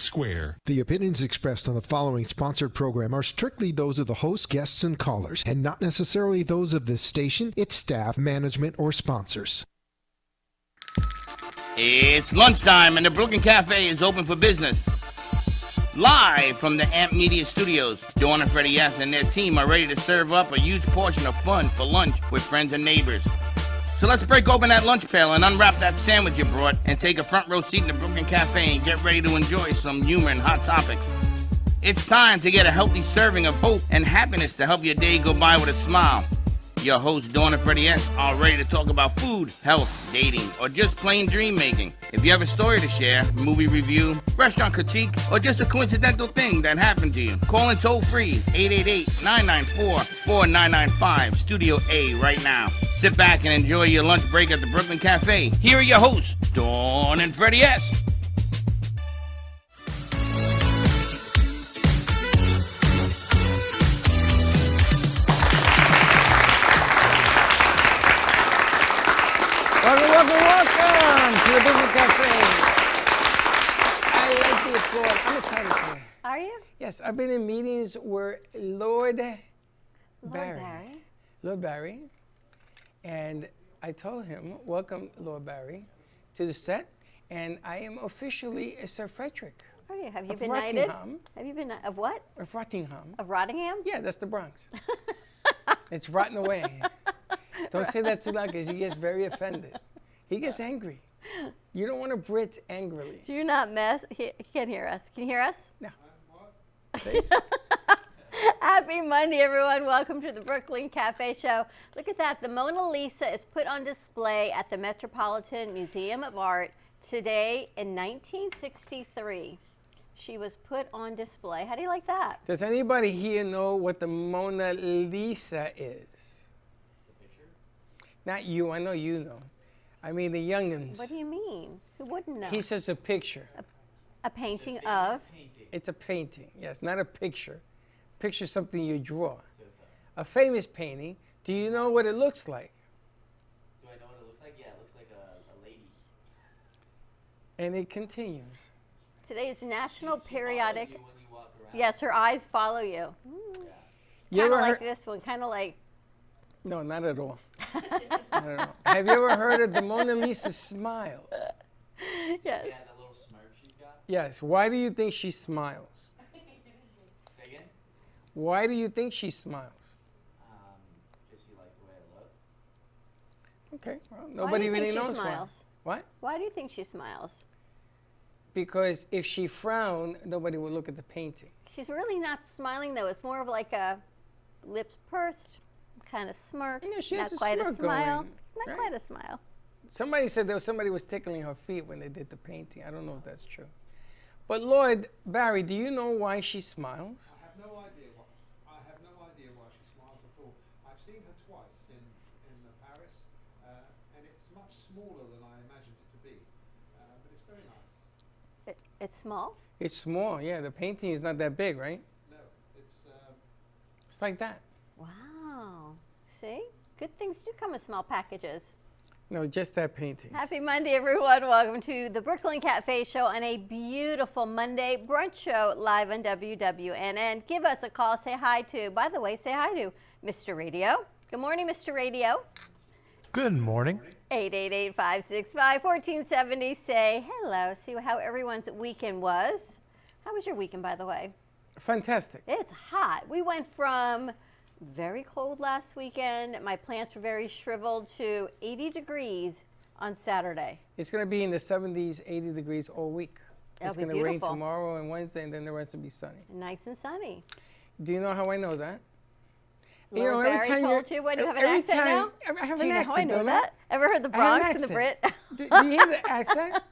Square. The opinions expressed on the following sponsored program are strictly those of the host, guests, and callers, and not necessarily those of this station, its staff, management, or sponsors. It's lunchtime and the Brooklyn Cafe is open for business. Live from the Amp Media Studios, Dawn and Freddie S. and their team are ready to serve up a huge portion of fun for lunch with friends and neighbors. So let's break open that lunch pail and unwrap that sandwich you brought and take a front row seat in the Brooklyn Cafe and get ready to enjoy some humor and hot topics. It's time to get a healthy serving of hope and happiness to help your day go by with a smile. Your hosts, Dawn and Freddie S., are ready to talk about food, health, dating, or just plain dream making. If you have a story to share, movie review, restaurant critique, or just a coincidental thing that happened to you, call in toll free 888-994-4995, Studio A right now. Sit back and enjoy your lunch break at the Brooklyn Cafe. Here are your hosts, Dawn and Freddie S. Welcome to the Brooklyn Cafe. I like the applause. I'm excited today. Are you? Yes, I've been in meetings where Lord Barry, and I told him, welcome, Lord Barry, to the set, and I am officially a Sir Frederick. Are you? Have you of been knighted? Rottingham. Have you been of what? Of Rottingham. Of Rottingham? Yeah, that's the Bronx. It's rotten away. Don't say that too loud because he gets very offended. He gets angry. You don't want a Brit angrily. Do you not mess? He can't hear us. Can you hear us? No. Happy Monday, everyone. Welcome to the Brooklyn Cafe Show. Look at that. The Mona Lisa is put on display at the Metropolitan Museum of Art today in 1963. She was put on display. How do you like that? Does anybody here know what the Mona Lisa is? The picture? Not you. I know you know. I mean the youngins. What do you mean? Who wouldn't know? He says a picture. A painting of? It's a painting, yes, not a picture. Picture something you draw. A famous painting. Do you know what it looks like? Do I know what it looks like? Yeah, it looks like a lady. And it continues. Today is National Periodic. You when you walk around. Yes, her eyes follow you. You Kind of ever like heard- this one. Kind of like. No, not at all. Not at all. Have you ever heard of the Mona Lisa smile? Yes. Yeah, that little smirk she's got. Yes. Why do you think she smiles? Say again? Why do you think she smiles? Because she likes the way I look. Okay. Well, Why do nobody you think really she knows smiles? why. What? Why do you think she smiles? Because if she frowned, nobody would look at the painting. She's really not smiling though. It's more of like a lips pursed, kind of smirk. Yeah, she not has a quite smirk a smile. going, Not right? quite a smile. Somebody said somebody was tickling her feet when they did the painting. I don't know if that's true. But Lord Barry, do you know why she smiles? I have no idea why she smiles at all. I've seen her twice in Paris, and it's much smaller than I imagined it to be. But it's very nice. It's small. It's small, yeah. The painting is not that big, right? No, It's like that. Wow. See? Good things do come in small packages. No, just that painting. Happy Monday, everyone. Welcome to the Brooklyn Cafe Show on a beautiful Monday brunch show live on WWNN. Give us a call. Say hi to, by the way, say hi to Mr. Radio. Good morning, Mr. Radio. Good morning. 888-565-1470. Say hello. See how everyone's weekend was. How was your weekend, by the way? Fantastic. It's hot. We went from very cold last weekend. My plants were very shriveled to 80 degrees on Saturday. It's going to be in the 70s, 80 degrees all week. It'll It's be going to rain beautiful. tomorrow and Wednesday, and then the rest will be sunny. Nice and sunny. Do you know how I know that? Lord Barry told you. What, do you have an accent now? I have Do you an know how I accent, know don't I? that? Ever heard the I have an Bronx and the Brit? accent. Do you hear the accent?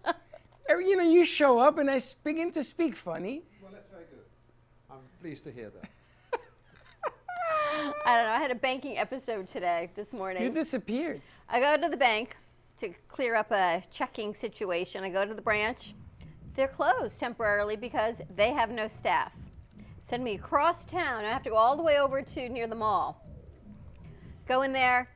You show up and I begin to speak funny. well, that's very good. I'm pleased to hear that. I don't know. I had a banking episode this morning. You disappeared. I go to the bank to clear up a checking situation. I go to the branch. They're closed temporarily because they have no staff. Send me across town. I have to go all the way over to near the mall. Go in there,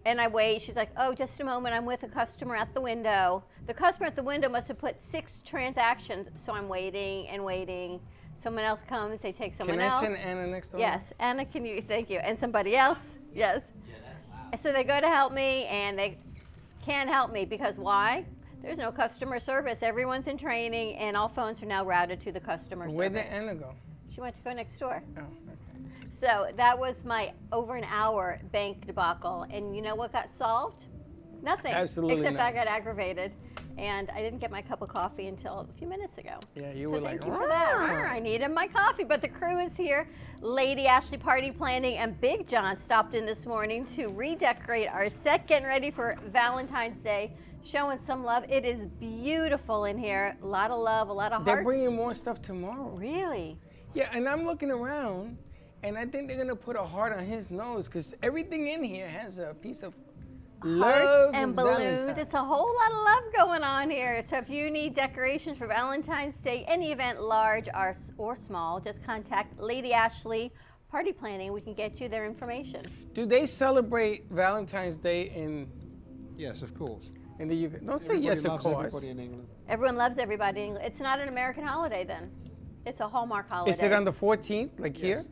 and I wait. She's like, oh, just a moment. I'm with a customer at the window. The customer at the window must have put 6 transactions, so I'm waiting and waiting. Someone else comes, they take someone else. Can I send Anna next door? Yes, Anna, can you? Thank you. And somebody else. Yes. And so they go to help me, and they can't help me because why? There's no customer service. Everyone's in training, and all phones are now routed to the customer service. Where did Anna go? She went to go next door. Oh, okay. So that was my over an hour bank debacle. And you know what got solved? Nothing. Absolutely Except I nothing. got aggravated. And I didn't get my cup of coffee until a few minutes ago. Yeah, you So were like, thank you for that. "Rrr." I needed my coffee, but the crew is here. Lady Ashley Party Planning and Big John stopped in this morning to redecorate our set, getting ready for Valentine's Day, showing some love. It is beautiful in here. A lot of love, a lot of They're hearts. bringing more stuff tomorrow. Really? Yeah, and I'm looking around, and I think they're gonna put a heart on his nose because everything in here has a piece of Hearts love and balloons. Valentine. It's a whole lot of love going on here. So if you need decorations for Valentine's Day, any event, large or small, just contact Lady Ashley Party Planning. We can get you their information. Do they celebrate Valentine's Day in Yes, of course. the UK? Don't say Everybody yes, of loves course. everybody in England. Everyone loves everybody. in England. It's not an American holiday then. It's a Hallmark holiday. Is it on the 14th, like here? Yes.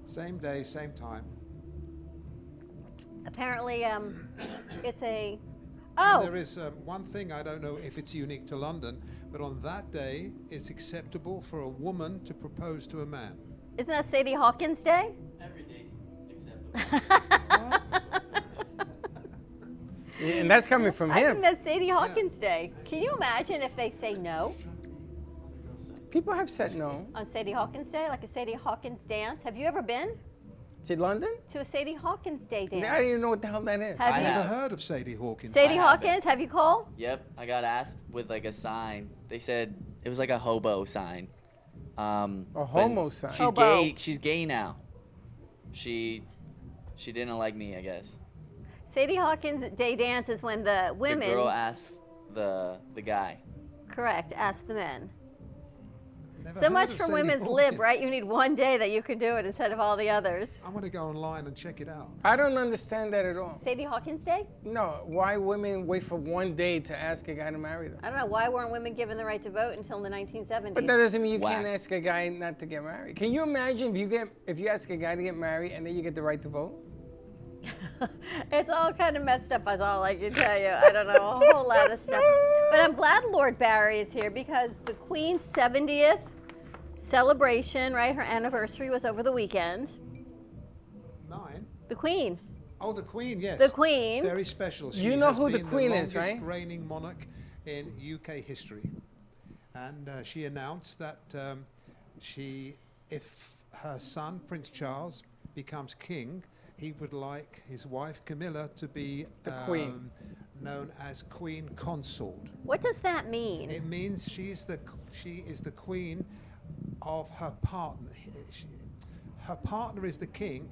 Same day, same time. Apparently, it's a. And Oh, there is one thing, I don't know if it's unique to London, but on that day, it's acceptable for a woman to propose to a man. isn't that Sadie Hawkins Day? Every day's acceptable. Yeah, and that's coming from I think him. that's Sadie Hawkins Day. Can you imagine if they say no People have said no. on Sadie Hawkins Day, like a Sadie Hawkins dance? Have you ever been To London? to a Sadie Hawkins Day dance? I don't even know what the hell that is. Have I you? Never have. heard of Sadie Hawkins. Sadie I haven't. Hawkins, have you, Cole? Yep, I got asked with like a sign. They said it was like a hobo sign. A but homo sign. She's Hobo. gay. She's gay now. She didn't like me, I guess. Sadie Hawkins Day dance is when the women, The girl asks the guy. correct, ask the men. Never So heard much of for Sadie women's lib, Hawkins. right? You need one day that you can do it instead of all the others. I'm going to go online and check it out. I don't understand that at all. Sadie Hawkins Day? No, why women wait for one day to ask a guy to marry them? I don't know. Why weren't women given the right to vote until the 1970s? But that doesn't mean you Whack. can't ask a guy not to get married. Can you imagine if you ask a guy to get married and then you get the right to vote? It's all kind of messed up, that's all I can tell you. I don't know, a whole lot of stuff. But I'm glad Lord Barry is here because the Queen's 70th celebration, right? Her anniversary was over the weekend. 9. The Queen. Oh, the Queen, yes. The Queen. It's very special. She You know has who the been Queen is, longest right? reigning monarch in UK history. And she announced that if her son, Prince Charles, becomes king, he would like his wife, Camilla, to be The Queen. known as Queen Consort. What does that mean? It means she is the queen of her partner. Her partner is the king,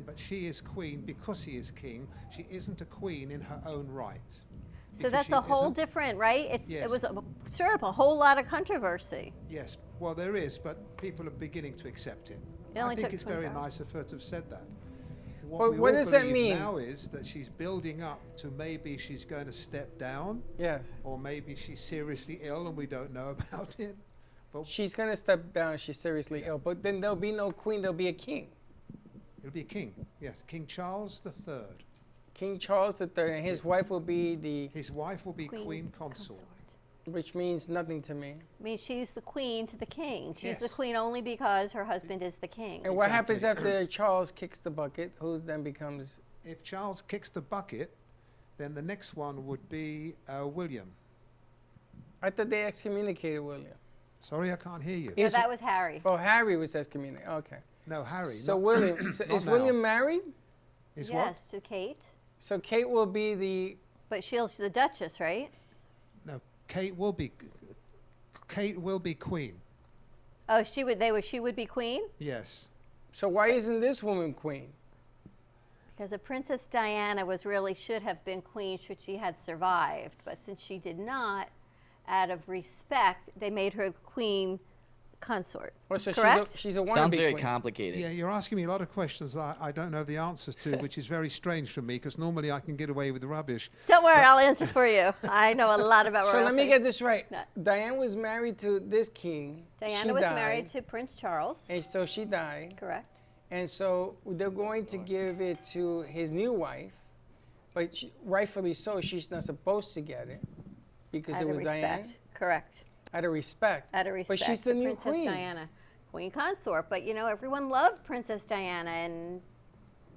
but she is queen because he is king. She isn't a queen in her own right. So Because that's she a whole isn't- different, right? It Yes. was stirred up a whole lot of controversy. Yes, well there is, but people are beginning to accept it. It only I think took it's very 24 nice of her to have said that. But we what all does that believe mean? now is that she's building up to maybe she's going to step down, Yes. or maybe she's seriously ill and we don't know about it. But She's going to step down. She's seriously ill. But then there'll be no queen. There'll be a king. it'll be a king, yes, King Charles III. King Charles III. And his wife will be His wife will be Queen Consort. which means nothing to me. I mean, she's the queen to the king. She's the Yes. queen only because her husband is the king. And what happens Exactly. after Charles kicks the bucket? Who then becomes... If Charles kicks the bucket, then the next one would be William. I thought they excommunicated William. Sorry, I can't hear you. No, Is- that was Harry. Oh, Harry was excommunicated. Okay. No, Harry. So not- William, so not is now. William married? Is what? Yes, to Kate. So Kate will be the... But she's the Duchess, right? No, Kate will be queen. Oh, she would be queen? Yes. So why isn't this woman queen? Because the Princess Diana should have been queen should she had survived. But since she did not, out of respect, they made her queen consort. Oh, so correct? she's a wannabe Sounds very queen. complicated. Yeah, you're asking me a lot of questions I don't know the answers to, which is very strange for me because normally I can get away with rubbish. Don't worry, I'll answer for you. I know a lot about royalty. So let me get this right. No. Diane was married to this king. Diana She was died, married to Prince Charles. and so she died. Correct. And so they're going to give it to his new wife, but rightfully so, she's not supposed to get it because Out it of was respect. Diane. Correct. Out of respect. Out of respect. But she's the new Princess queen. Diana, queen consort. But you know, everyone loved Princess Diana, and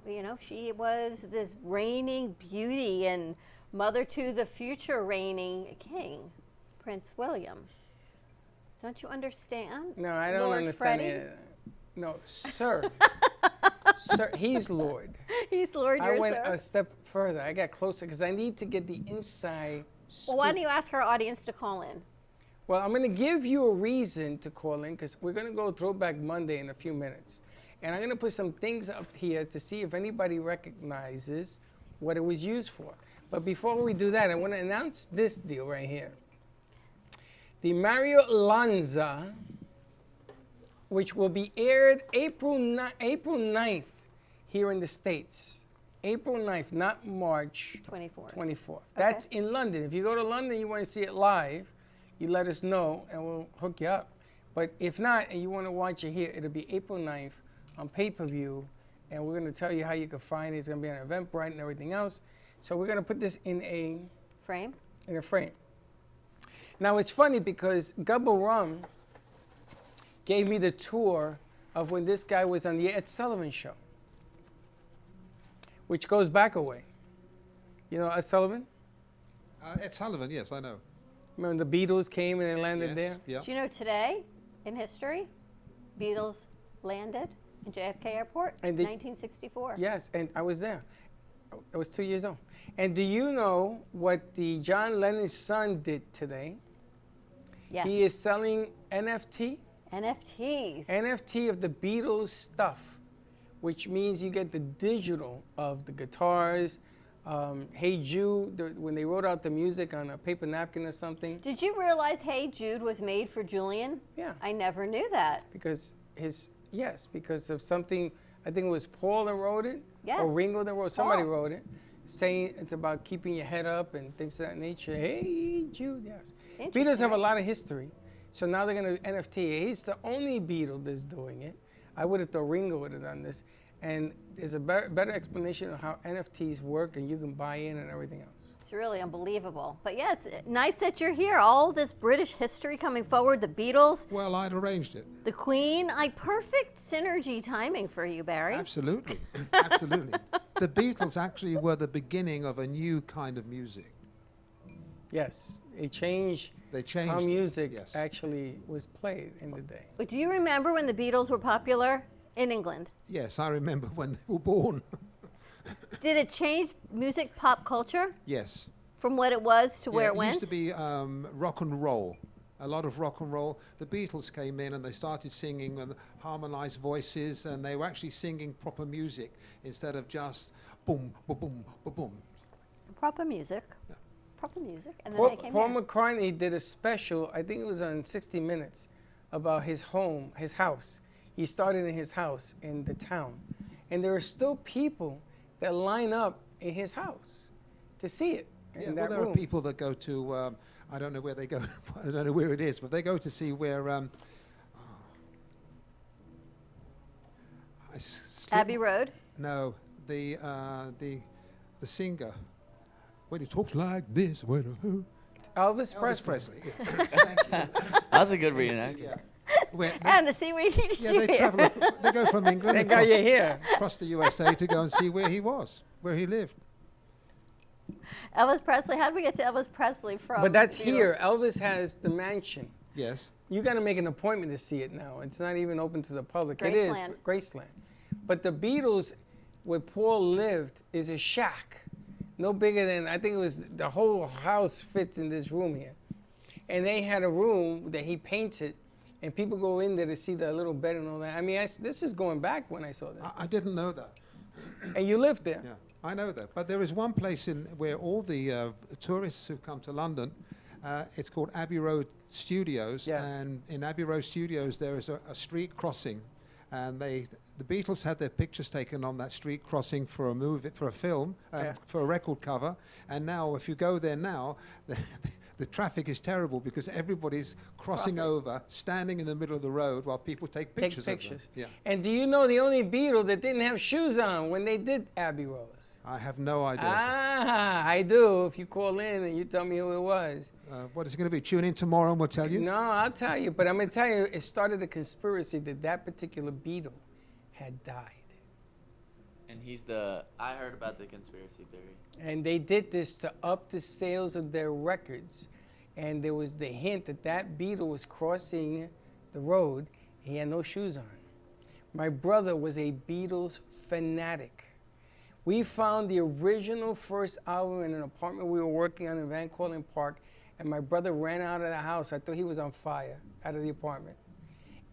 you know, she was this reigning beauty and mother to the future reigning king, Prince William. Don't you understand? No, I don't Lord understand Freddie? it. No, sir. Sir, he's Lord. He's Lord, I you're went sir. a step further. I got closer because I need to get the inside scoop. Well, why don't you ask our audience to call in? Well, I'm going to give you a reason to call in because we're going to go Throwback Monday in a few minutes. And I'm going to put some things up here to see if anybody recognizes what it was used for. But before we do that, I want to announce this deal right here. The Mario Lanza, which will be aired April 9th here in the States. April 9th, not March 24th. That's in London. If you go to London, you want to see it live, you let us know and we'll hook you up. But if not, and you want to watch it here, it'll be April 9th on pay-per-view, and we're going to tell you how you can find it. It's going to be on Eventbrite and everything else. So we're going to put this in a Frame? in a frame. Now it's funny because Gubba Rum gave me the tour of when this guy was on the Ed Sullivan Show, which goes back a way. You know Ed Sullivan? Ed Sullivan, yes, I know. Remember the Beatles came and they landed Yes, there? yeah. Do you know today, in history, Beatles landed in JFK Airport in And did- 1964? Yes, and I was there. I was 2 years old. And do you know what the John Lennon's son did today? Yes. He is selling NFT. NFTs. NFT of the Beatles stuff, which means you get the digital of the guitars. Hey Jude, when they wrote out the music on a paper napkin or something, Did you realize Hey Jude was made for Julian? yeah, I never knew that. because because of something. I think it was Paul that wrote it, Yes. or Ringo that wrote. Somebody Paul. wrote it, saying it's about keeping your head up and things of that nature. Hey Jude, yes. Beatles Interesting, have a right? lot of history, so now they're going to NFT. He's the only Beatle that's doing it. I would have thought Ringo would have done this. And there's a better explanation of how NFTs work, and you can buy in and everything else. It's really unbelievable. But yeah, it's nice that you're here. All this British history coming forward, the Beatles, Well, I'd arranged it. the Queen, like perfect synergy timing for you, Barry. Absolutely. Absolutely. The Beatles actually were the beginning of a new kind of music. Yes, it changed They changed how it, music yes. actually was played in the day. But do you remember when the Beatles were popular in England? Yes, I remember when they were born. Did it change music pop culture Yes. from what it was to where Yeah, it went? used to be rock and roll. A lot of rock and roll. The Beatles came in and they started singing and harmonized voices, and they were actually singing proper music instead of just boom, boom, boom, boom, boom. Proper music. Proper music. And then Paul, they came Paul here. McCartney did a special, I think it was on 60 Minutes, about his home, his house. He started in his house in the town. And there are still people that line up in his house to see it. Yeah, in well, that there room. are people that go to, I don't know where they go, I don't know where it is, but they go to see where, Abbey Road. No, the singer. When he talks like this, when Elvis Elvis Presley. Presley. Yeah. That's a good reenactment. Yeah. Where And to see where you yeah, they travel. They go from England They got you here. across the USA to go and see where he was, where he lived. Elvis Presley. How did we get to Elvis Presley from? But that's Beatles? here. Elvis has the mansion. Yes. You got to make an appointment to see it now. It's not even open to the public. It is Graceland. Graceland. But the Beatles, where Paul lived, is a shack. No bigger than, I think it was, the whole house fits in this room here. And they had a room that he painted, and people go in there to see the little bed and all that. I mean, this is going back when I saw this. I didn't know that. And you lived there. Yeah, I know that. But there is one place in where all the tourists who come to London, It's called Abbey Road Studios, Yeah. and in Abbey Road Studios there is a street crossing, and the Beatles had their pictures taken on that street crossing for a movie, for a film, for a record cover, and now if you go there now, the traffic is terrible because everybody's crossing over, standing in the middle of the road while people take pictures of them. Yeah. And do you know the only Beatle that didn't have shoes on when they did Abbey Road? I have no idea. I do. If you call in and you tell me who it was. What is it going to be? Tune in tomorrow and we'll tell you? No, I'll tell you. But I'm going to tell you, it started a conspiracy that particular Beatle had died. And I heard about the conspiracy theory. And they did this to up the sales of their records. And there was the hint that Beatle was crossing the road. He had no shoes on. My brother was a Beatles fanatic. We found the original first album in an apartment we were working on in Van Cortlandt Park, and my brother ran out of the house. I thought he was on fire out of the apartment.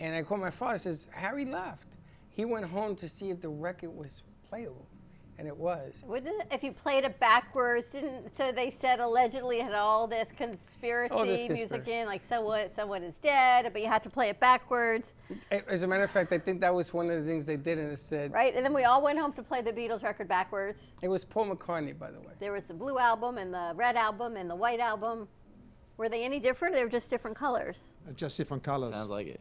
And I called my father, says, Harry left. He went home to see if the record was playable, and it was. Wouldn't it, if you played it backwards, so they said allegedly it had all this conspiracy music in, like someone is dead, but you had to play it backwards. As a matter of fact, I think that was one of the things they did, and it said. Right, and then we all went home to play the Beatles record backwards. It was Paul McCartney, by the way. There was the blue album and the red album and the white album. Were they any different? They were just different colors. Just different colors. Sounds like it.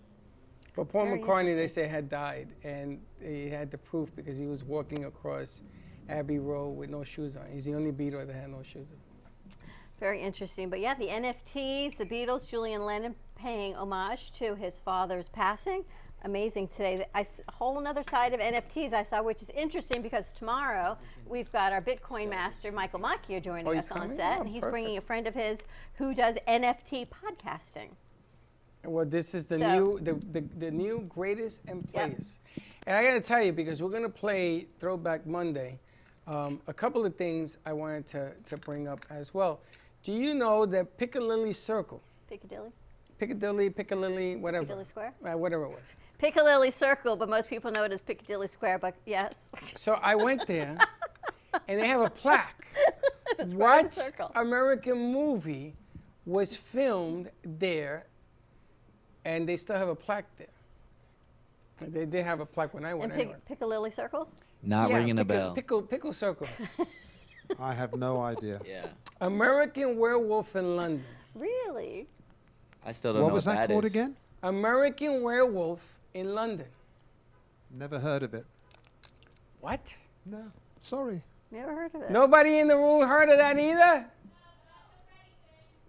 But Paul Very McCartney, they say, had died, and he had the proof because he was walking across Abbey Road with no shoes on. He's the only Beatle that had no shoes on. Very interesting. But yeah, the NFTs, the Beatles, Julian Lennon paying homage to his father's passing. Amazing today. A whole another side of NFTs I saw, which is interesting because tomorrow we've got our Bitcoin master, Michael Macchio, joining us on set. And he's bringing a friend of his who does NFT podcasting. Well, this is the new greatest and players. Yep. And I got to tell you, because we're going to play Throwback Monday, a couple of things I wanted to bring up as well. Do you know that Piccadilly Circle? Piccadilly, whatever. Piccadilly Square? Whatever it was. Piccadilly Circle, but most people know it as Piccadilly Square, but yes. So I went there, and they have a plaque. What American movie was filmed there, and they still have a plaque there? They did have a plaque when I went anyway. Piccadilly Circle? Not ringing a bell. Pickle Circle. I have no idea. Yeah. American Werewolf in London. Really? I still don't know what was that called is. again? American Werewolf in London. Never heard of it. What? No, sorry. Never heard of it. Nobody in the room heard of that either?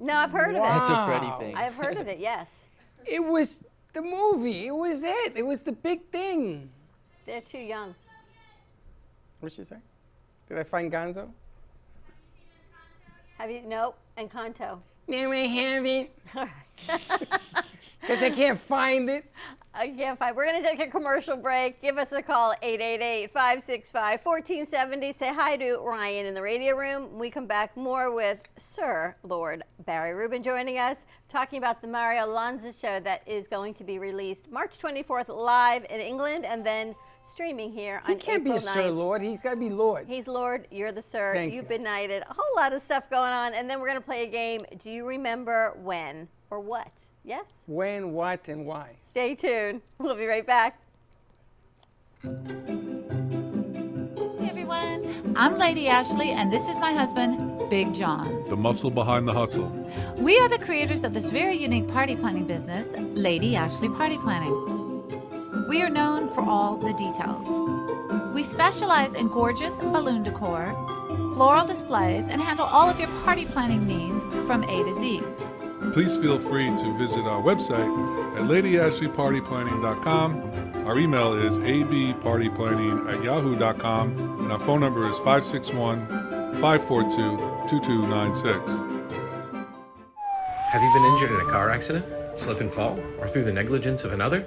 No, I've heard of it. That's a Freddie thing. I've heard of it, yes. It was the movie. It was it. It was the big thing. They're too young. What'd she say? Did I find Gonzo? Have you? Nope. Encanto. No, I haven't. All right. Because I can't find it. I can't find. We're going to take a commercial break. Give us a call, 888-565-1470. Say hi to Ryan in the radio room. We come back more with Sir Lord Barry Rubin joining us, talking about the Mario Lanza show that is going to be released March 24th live in England and then streaming here on April 9th. He can't be a Sir Lord. He's got to be Lord. He's Lord. You're the Sir. Thank You've you. been knighted. A whole lot of stuff going on. And then we're going to play a game. Do you remember when or what? Yes? When, what, and why. Stay tuned. We'll be right back. Hey everyone, I'm Lady Ashley and this is my husband, Big John. The muscle behind the hustle. We are the creators of this very unique party planning business, Lady Ashley Party Planning. We are known for all the details. We specialize in gorgeous balloon decor, floral displays, and handle all of your party planning needs from A to Z. Please feel free to visit our website at ladyashleypartyplanning.com. Our email is abpartyplanning@yahoo.com, and our phone number is 561-542-2296. Have you been injured in a car accident, slip and fall, or through the negligence of another?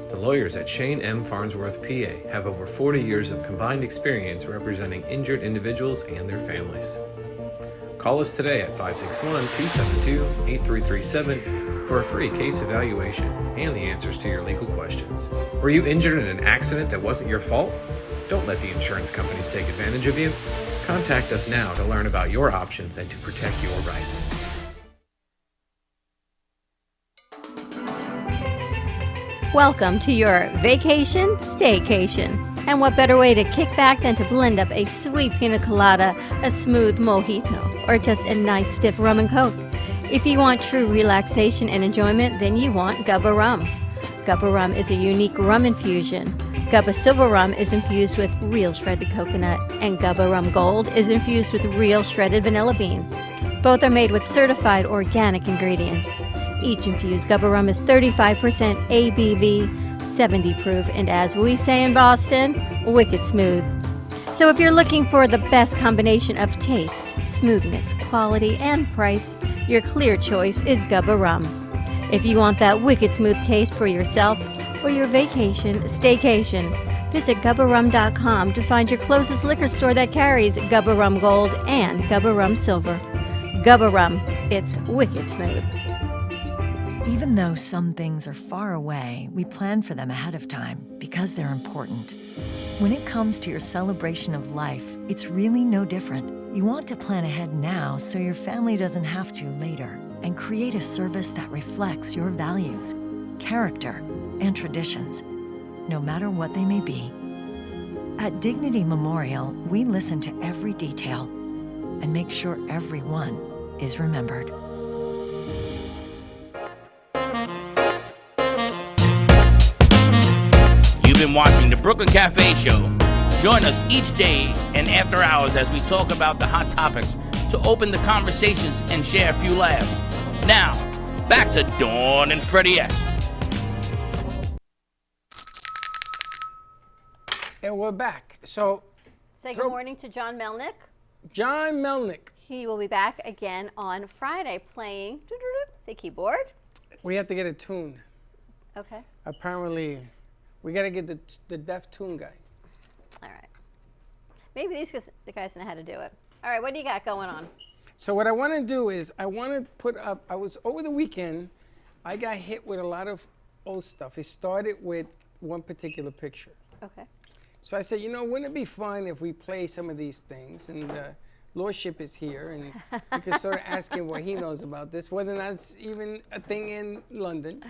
The lawyers at Shane M. Farnsworth, PA have over 40 years of combined experience representing injured individuals and their families. Call us today at 561-272-8337 for a free case evaluation and the answers to your legal questions. Were you injured in an accident that wasn't your fault? Don't let the insurance companies take advantage of you. Contact us now to learn about your options and to protect your rights. Welcome to your vacation staycation. And what better way to kick back than to blend up a sweet pina colada, a smooth mojito, or just a nice stiff rum and coke? If you want true relaxation and enjoyment, then you want Gubba Rum. Gubba Rum is a unique rum infusion. Gubba Silver Rum is infused with real shredded coconut, and Gubba Rum Gold is infused with real shredded vanilla bean. Both are made with certified organic ingredients. Each infused Gubba Rum is 35% ABV, 70 proof, and as we say in Boston, wicked smooth. So if you're looking for the best combination of taste, smoothness, quality, and price, your clear choice is Gubba Rum. If you want that wicked smooth taste for yourself or your vacation staycation, visit GubbaRum.com to find your closest liquor store that carries Gubba Rum Gold and Gubba Rum Silver. Gubba Rum, it's wicked smooth. Even though some things are far away, we plan for them ahead of time because they're important. When it comes to your celebration of life, it's really no different. You want to plan ahead now so your family doesn't have to later, and create a service that reflects your values, character, and traditions, no matter what they may be. At Dignity Memorial, we listen to every detail and make sure everyone is remembered. You've been watching the Brooklyn Cafe Show. Join us each day and after hours as we talk about the hot topics to open the conversations and share a few laughs. Now, back to Dawn and Freddie S. And we're back. So, Say good morning to John Melnick. John Melnick. He will be back again on Friday playing the keyboard. We have to get it tuned. Okay. Apparently, we got to get the deaf tune guy. All right. Maybe the guys know how to do it. All right, what do you got going on? So what I want to do is I want to put up, over the weekend, I got hit with a lot of old stuff. It started with one particular picture. Okay. So I said, wouldn't it be fun if we play some of these things? And Lordship is here, and you can sort of ask him what he knows about this, whether that's even a thing in London.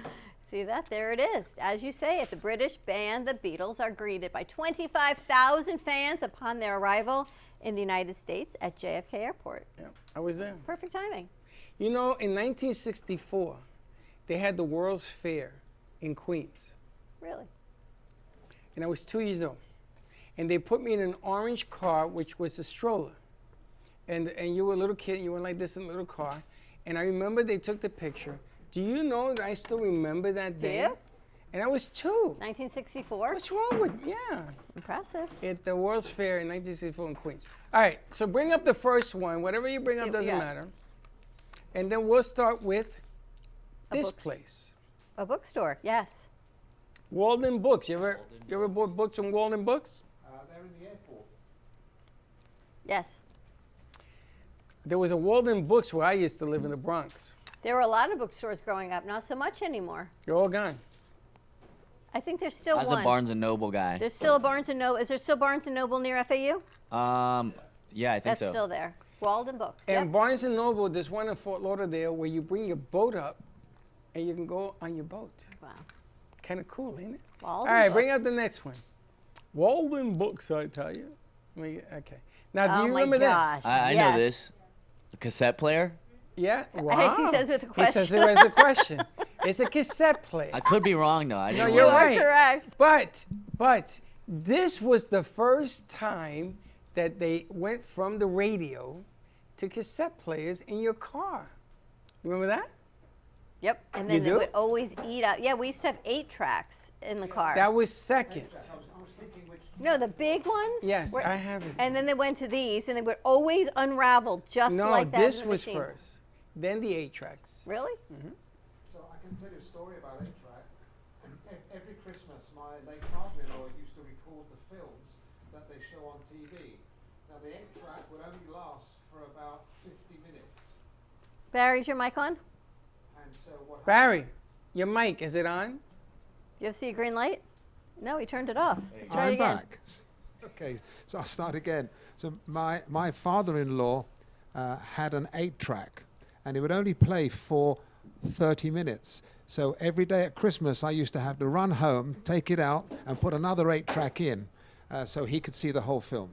See that? There it is. As you say it, the British band The Beatles are greeted by 25,000 fans upon their arrival in the United States at JFK Airport. Yeah, I was there. Perfect timing. In 1964, they had the World's Fair in Queens. Really? And I was 2 years old. And they put me in an orange car, which was a stroller. And you were a little kid, you went like this in a little car. And I remember they took the picture. Do you know that I still remember that day? Do you? And I was 2. 1964? What's wrong with me? Yeah. Impressive. At the World's Fair in 1964 in Queens. All right, so bring up the first one. Whatever you bring up doesn't matter. And then we'll start with this place. A bookstore, yes. Walden Books. You ever bought books from Walden Books? They're in the airport. Yes. There was a Walden Books where I used to live in the Bronx. There were a lot of bookstores growing up, not so much anymore. They're all gone. I think there's still I was one. a Barnes & Noble guy. There's still a Barnes & Noble. Is there still Barnes & Noble near FAU? Yeah, I think That's so. still there. Walden Books, And yep. Barnes & Noble, there's one in Fort Lauderdale where you bring your boat up and you can go on your boat. Wow. Kind of cool, ain't it? Walden All right, Books. bring out the next one. Walden Books, I tell you. Okay. Now, do Oh you my remember gosh. this? I Yes. know this. A cassette player? Yeah? Wow. He says with a He question. says it as a question. It's a cassette player. I could be wrong, though. I No, didn't you're wanna- right. correct. But this was the first time that they went from the radio to cassette players in your car. Remember that? Yep, and You then they do? would always eat out. Yeah, we used to have 8 tracks in the car. That was second. No, the big ones? Yes, I have it. And then they went to these, and they would always unravel just No, like that. this in the was machine. first. Then the 8 tracks. Really? So I can tell you a story about 8-track. Every Christmas, my late father-in-law used to record the films that they show on TV. Now the 8-track would only last for about 50 minutes. Barry, is your mic on? And so what Barry, your mic, is it on? You ever see a green light? No, he turned it off. Let's try it I'm again. back. Okay, so I'll start again. So my father-in-law had an 8-track, and it would only play for 30 minutes. So every day at Christmas, I used to have to run home, take it out, and put another 8-track in so he could see the whole film.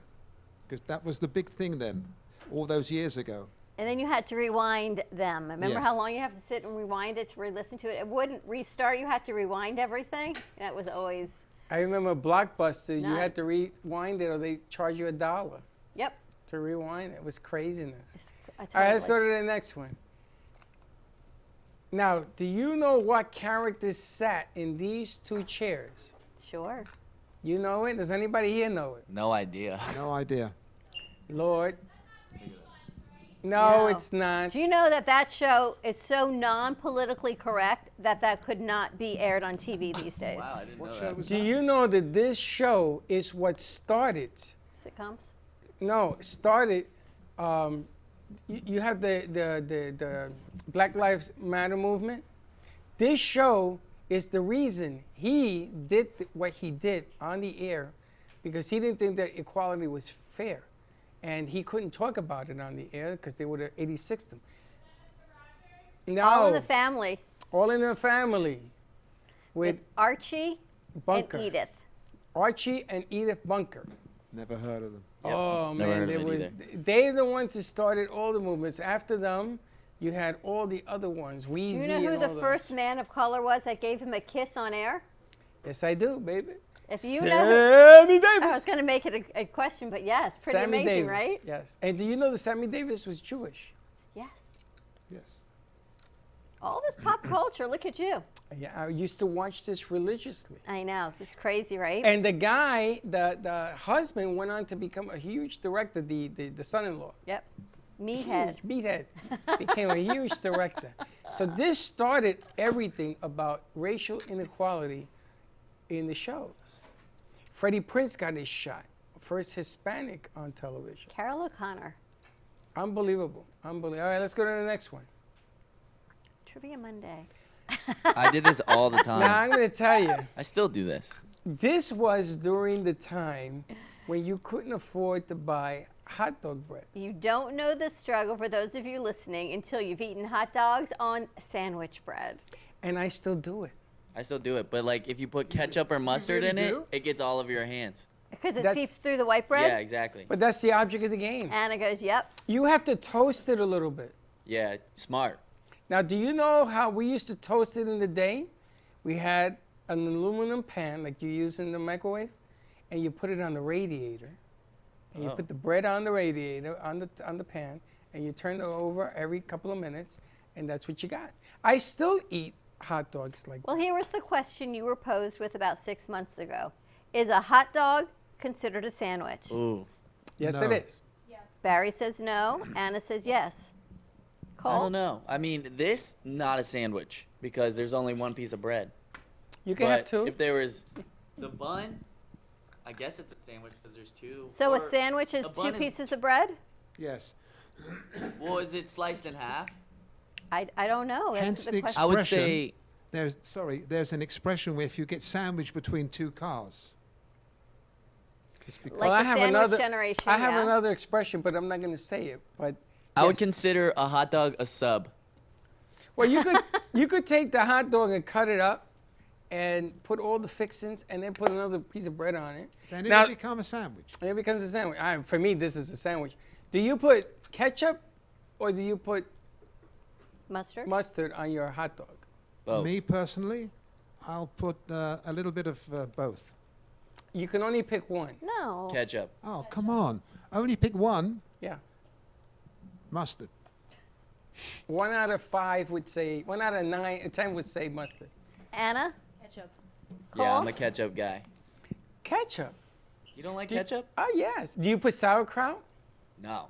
Because that was the big thing then, all those years ago. And then you had to rewind them. Remember Yes. how long you have to sit and rewind it to re-listen to it? It wouldn't restart. You had to rewind everything. That was always. I remember Blockbuster, you Nice. had to rewind it or they charge you $1 Yep. to rewind it. It was craziness. I All right, let's totally- go to the next one. Now, do you know what characters sat in these 2 chairs? Sure. You know it? Does anybody here know it? No idea. No idea. Lord. No, it's not. Do you know that that show is so non-politically correct that that could not be aired on TV these days? Wow, I didn't What know show that. was Do that? you know that this show is what started? Sitcoms? No, started. You have the Black Lives Matter movement. This show is the reason he did what he did on the air, because he didn't think that equality was fair, and he couldn't talk about it on the air because they would have 86'd him. No, All in the Family All in the Family with with Archie Bunker, and Edith. Archie and Edith Bunker. Never heard of them. Oh never man, heard there of it was. either. They're the ones that started all the movements. After them, you had all the other ones. Do Wheezy you know who and the all those. first man of color was that gave him a kiss on air? Yes, I do, baby. If you know who, Sammy Davis. I was going to make it a question, but yes, pretty Sammy amazing, Davis, right? Yes. And do you know that Sammy Davis was Jewish? Yes. Yes. All this pop culture, look at you. Yeah, I used to watch this religiously. I know, it's crazy, right? And the guy, the husband, went on to become a huge director. The son-in-law. Yep. Meathead. Huge meathead. Became a huge director. So this started everything about racial inequality in the shows. Freddie Prinze got his shot. First Hispanic on television. Carol O'Connor. Unbelievable. Unbelievable. All right, let's go to the next one. Trivia Monday. I did this all the time. Now, I'm going to tell you, I still do this. this was during the time when you couldn't afford to buy hot dog bread. You don't know the struggle, for those of you listening, until you've eaten hot dogs on sandwich bread. And I still do it. I still do it. But like if you put ketchup or mustard really in it, do? it gets all over your hands. Because it That's- seeps through the white bread? Yeah, exactly. But that's the object of the game. Anna goes, yep. You have to toast it a little bit. Yeah, smart. Now, do you know how we used to toast it in the day? We had an aluminum pan like you use in the microwave, and you put it on the radiator, and you Oh. put the bread on the radiator, on the pan, and you turn it over every couple of minutes, and that's what you got. I still eat hot dogs like Well, here was the question you were posed with about 6 months ago. Is a hot dog considered a sandwich? Ooh. Yes, No. it is. Barry says no. Anna says yes. I Cole? don't know. I mean, this not a sandwich because there's only one piece of bread. You can But have two. if there was the bun, I guess it's a sandwich because there's two. So a Or sandwich is a 2 bun is- pieces of bread? Yes. Well, is it sliced in half? I don't know. That's Hence the the question. I would Expression. say There's an expression where if you get sandwiched between 2 cars. It's because Like Well, I the have sandwich another. generation, I have yeah. another expression, but I'm not going to say it. But I would yes. consider a hot dog a sub. Well, you could take the hot dog and cut it up, and put all the fixings, and then put another piece of bread on it. then it Now- will become a sandwich. And it becomes a sandwich. For me, this is a sandwich. Do you put ketchup, or do you put Mustard? mustard on your hot dog? Both. Me personally, I'll put a little bit of both. You can only pick one. No. Ketchup. Oh, come on. Only pick one. Yeah. Mustard. 1 out of 5 would say. 1 out of 10 would say mustard. Anna? Ketchup. Yeah, I'm Cole? a ketchup guy. Ketchup. You don't like Do you- ketchup? Oh yes. Do you put sauerkraut? No.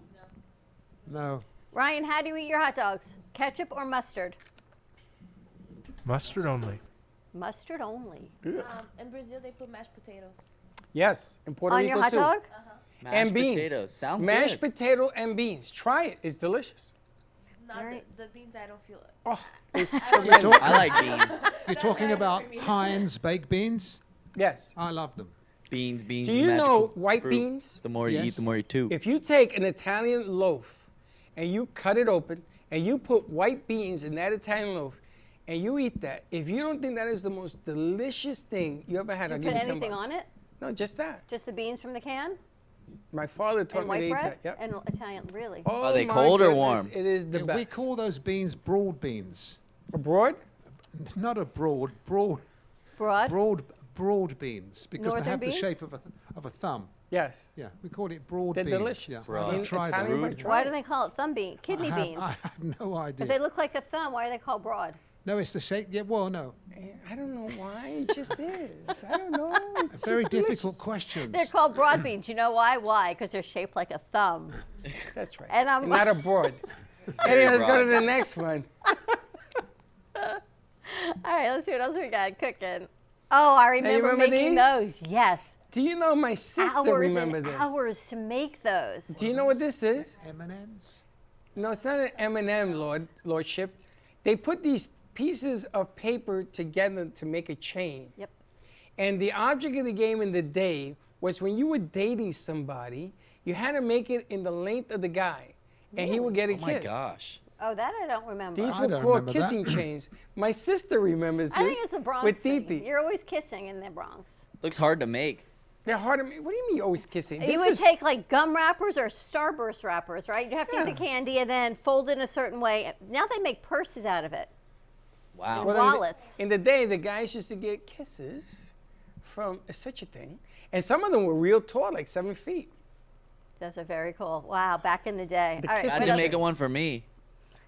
No. Ryan, how do you eat your hot dogs? Ketchup or mustard? Mustard only. Mustard only. In Brazil, they put mashed potatoes. Yes. In Puerto On Rico your hot too. dog? Mashed And beans. potatoes. Sounds Mashed good. potato and beans. Try it. It's delicious. Not Alright. the beans, I don't feel it. Oh, it's I like- tremendous. I like beans. You're talking about Heinz baked beans? Yes. I love them. Beans, beans. Do the you magical know white fruit. beans? The more you eat, Yes. the more you toot. If you take an Italian loaf and you cut it open and you put white beans in that Italian loaf, and you eat that, if you don't think that is the most delicious thing you ever had, Did I'll you give put you 10 anything bucks. on it? No, just that. Just the beans from the can? My father taught And me to white eat bread? that. Yep. And Italian, really? Oh Are they my cold or goodness, warm? It is the Yeah, best. we call those beans broad beans. Abroad? Not a broad Broad? beans because Northern they have beans? the shape of a thumb. Yes. Yeah, we call it broad They're beans. delicious. Yeah, Broad. I've tried Italian them. bread, try Why it. do they call it thumb bean? Kidney beans. I have no If idea. they look like a thumb, why are they called broad? No, it's the shape. Yeah, well, no. I don't know why. It just is. I don't know. It's Very just difficult delicious. questions. They're called broad beans. You know why? Why? Because they're shaped like a thumb. That's right. And I'm not abroad. very Anyway, let's go to broad. the next one. All right, let's see what else we got cooking. Oh, I remember, remember making these? those. Yes. Do you know my sister Hours remember and this? hours to make those. Do you know what this is? M&Ms. No, it's not an M&M, Lordship. They put these pieces of paper together to make a chain. Yep. And the object of the game in the day was when you were dating somebody, you had to make it in the length of the guy, and he would get a Oh kiss. my gosh. Oh, that I don't remember. These I were don't called remember that. kissing chains. My sister remembers this. I think it's the Bronx with thing. Titi. You're always kissing in the Bronx. Looks hard to make. They're hard to make. What do you mean you're always kissing? You This would is- take like gum wrappers or Starburst wrappers, right? You have to Yeah. get the candy and then fold it in a certain way. Now they make purses out of it. Wow. Well, Well, in the- wallets. In the day, the guys used to get kisses from such a thing. And some of them were real tall, like 7 feet. Those are very cool. Wow, back in the day. The All right, kiss what Imagine else? making one for me.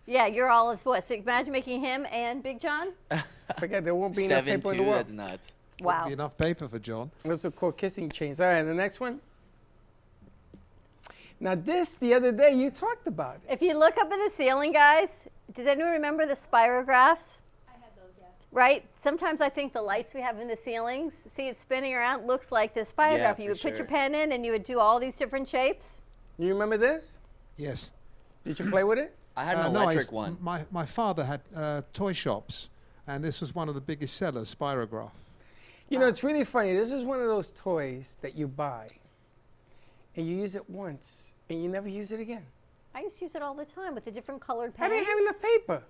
Yeah, you're all of what? So imagine making him and Big John? Forget there won't be enough paper in the 7'2", world. that's nuts. Wow. Be enough paper for John. Those are called kissing chains. All right, the next one. Now this, the other day, you talked about it. If you look up in the ceiling, guys, does anyone remember the spirographs? I have those, yeah. Right? Sometimes I think the lights we have in the ceilings, see it spinning around, looks like this spirograph. Yeah, you for would put your sure. pen in and you would do all these different shapes. You remember this? Yes. Did you play with it? I had an No, electric one. My father had toy shops, and this was one of the biggest sellers, Spirograph. You know, it's really funny. This is one of those toys that you buy, and you use it once, and you never use it again. I used to use it all the time with the different colored How pens. do you have enough paper?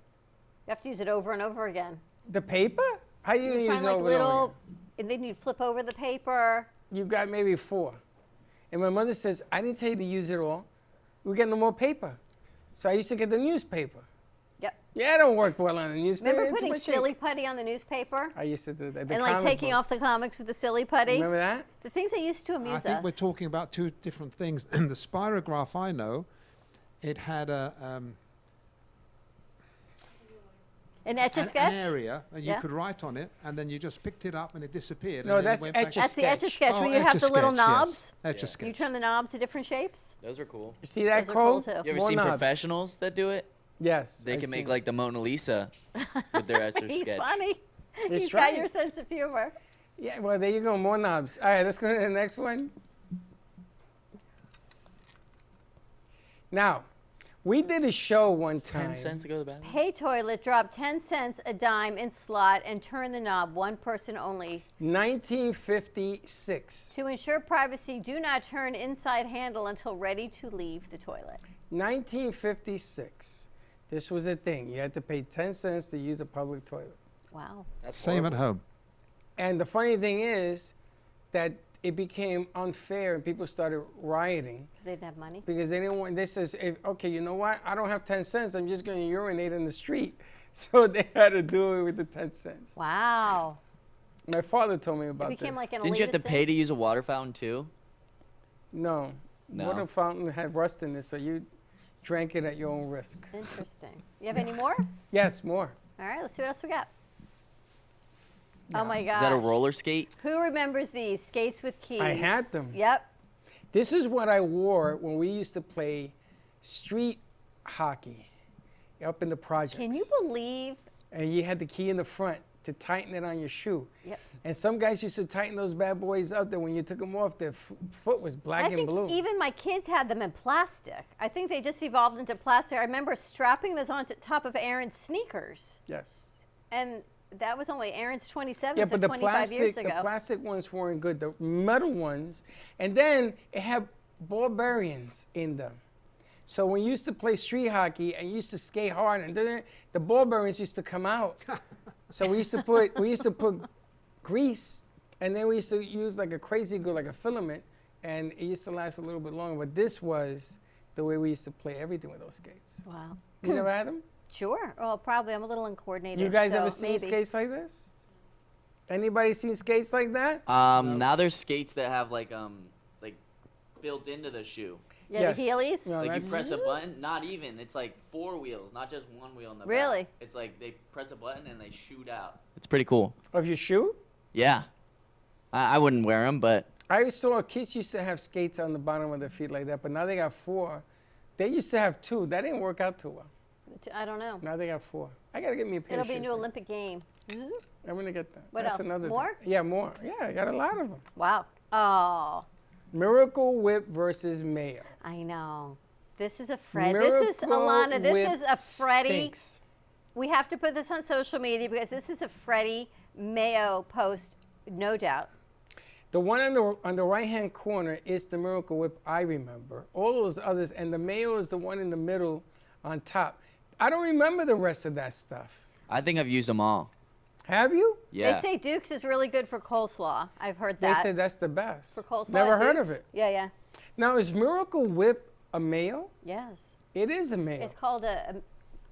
You have to use it over and over again. The paper? How you gonna You use find it like over and over little, again? and then you flip over the paper. You got maybe 4. And my mother says, I didn't tell you to use it all. We get no more paper. So I used to get the newspaper. Yep. Yeah, it don't work well on the newspaper. Remember It's too putting much silly ink. putty on the newspaper? I used to do that. The And like comic taking off the books. comics with the silly putty? Remember that? The things that used to amuse I think us. we're talking about two different things. And the Spirograph I know, it had An Etch-a-Sketch? an area, and you Yeah. could write on it, and then you just picked it up and it disappeared. No, and then that's it went back. Etch-a-Sketch. That's the Etch-a-Sketch Oh, where you have the little Etch-a-Sketch, knobs. Yes. Etch-a-Sketch. You turn the knobs to different shapes. Those are cool. You see that, Those are cool Cole? too. You ever More seen knobs. professionals that do it? Yes. They I've can make seen like the Mona Lisa with their Etch He's sketch. funny. He's He's got trying. your sense of humor. Yeah, well, there you go. More knobs. All right, let's go to the next one. Now, we did a show one time. 10 cents to go to the bathroom? Pay toilet, drop 10 cents a dime in slot and turn the knob, one person only. 1956. To ensure privacy, do not turn inside handle until ready to leave the toilet. 1956. This was a thing. You had to pay 10 cents to use a public toilet. Wow. That's Same at horrible. home. And the funny thing is that it became unfair and people started rioting Because they didn't have money. because they didn't want, they says, okay, you know what? I don't have 10 cents. I'm just going to urinate in the street. So they had to do it with the 10 cents. Wow. My father told me about It became this. like an Didn't you have to elitist pay thing. to use a water fountain too? No. No. Water fountain had rust in it, so you drank it at your own risk. Interesting. You have any more? Yes, more. All right, let's see what else we got. Oh my gosh. Is that a roller skate? Who remembers these skates with keys? I had them. Yep. This is what I wore when we used to play street hockey up in the projects. Can you believe? And you had the key in the front to tighten it on your shoe. Yep. And some guys used to tighten those bad boys up that when you took them off, their foot was black I and think blue. even my kids had them in plastic. I think they just evolved into plastic. I remember strapping those on top of Aaron's sneakers. Yes. And that was only Aaron's 27, Yeah, so but the 25 years plastic, ago. the plastic ones weren't good. The metal ones, and then it had ball bearings in them. So when you used to play street hockey and you used to skate hard, and then the ball bearings used to come out, So we used to put grease, and then we used to use like a crazy glue, like a filament, and it used to last a little bit longer. But this was the way we used to play everything with those skates. Wow. You never had them? Sure. Well, probably. I'm a little uncoordinated. You guys so ever seen maybe. skates like this? Anybody seen skates like that? Now there's skates that have like built into the shoe. Yeah, Yes. the Heelys? No, Like you that's- press a button, not even. It's like 4 wheels, not just one wheel in the Really? back. It's like they press a button and they shoot out. It's pretty cool. Of your shoe? Yeah. I wouldn't wear them, but I saw kids used to have skates on the bottom of their feet like that, but now they got 4. They used to have 2. That didn't work out too well. I don't know. Now they got 4. I gotta get me a pair It'll of be a shoes. new Olympic game. I'm gonna get that. What That's else? Another More? thing. Yeah, more. Yeah, I got a lot of them. Wow. Oh, Miracle Whip versus Mayo. I know. This is a Fred. This is Alana. This is a Freddie. Stinks. We have to put this on social media because this is a Freddie Mayo post, no doubt. The one on the right-hand corner is the Miracle Whip I remember. All those others, and the Mayo is the one in the middle on top. I don't remember the rest of that stuff. I think I've used them all. Have you? Yeah. They say Duke's is really good for coleslaw. I've heard They that. said that's the best. For coleslaw. Never heard Duke's? of it. Yeah, yeah. Now, is Miracle Whip a mayo? Yes. It is a mayo. It's called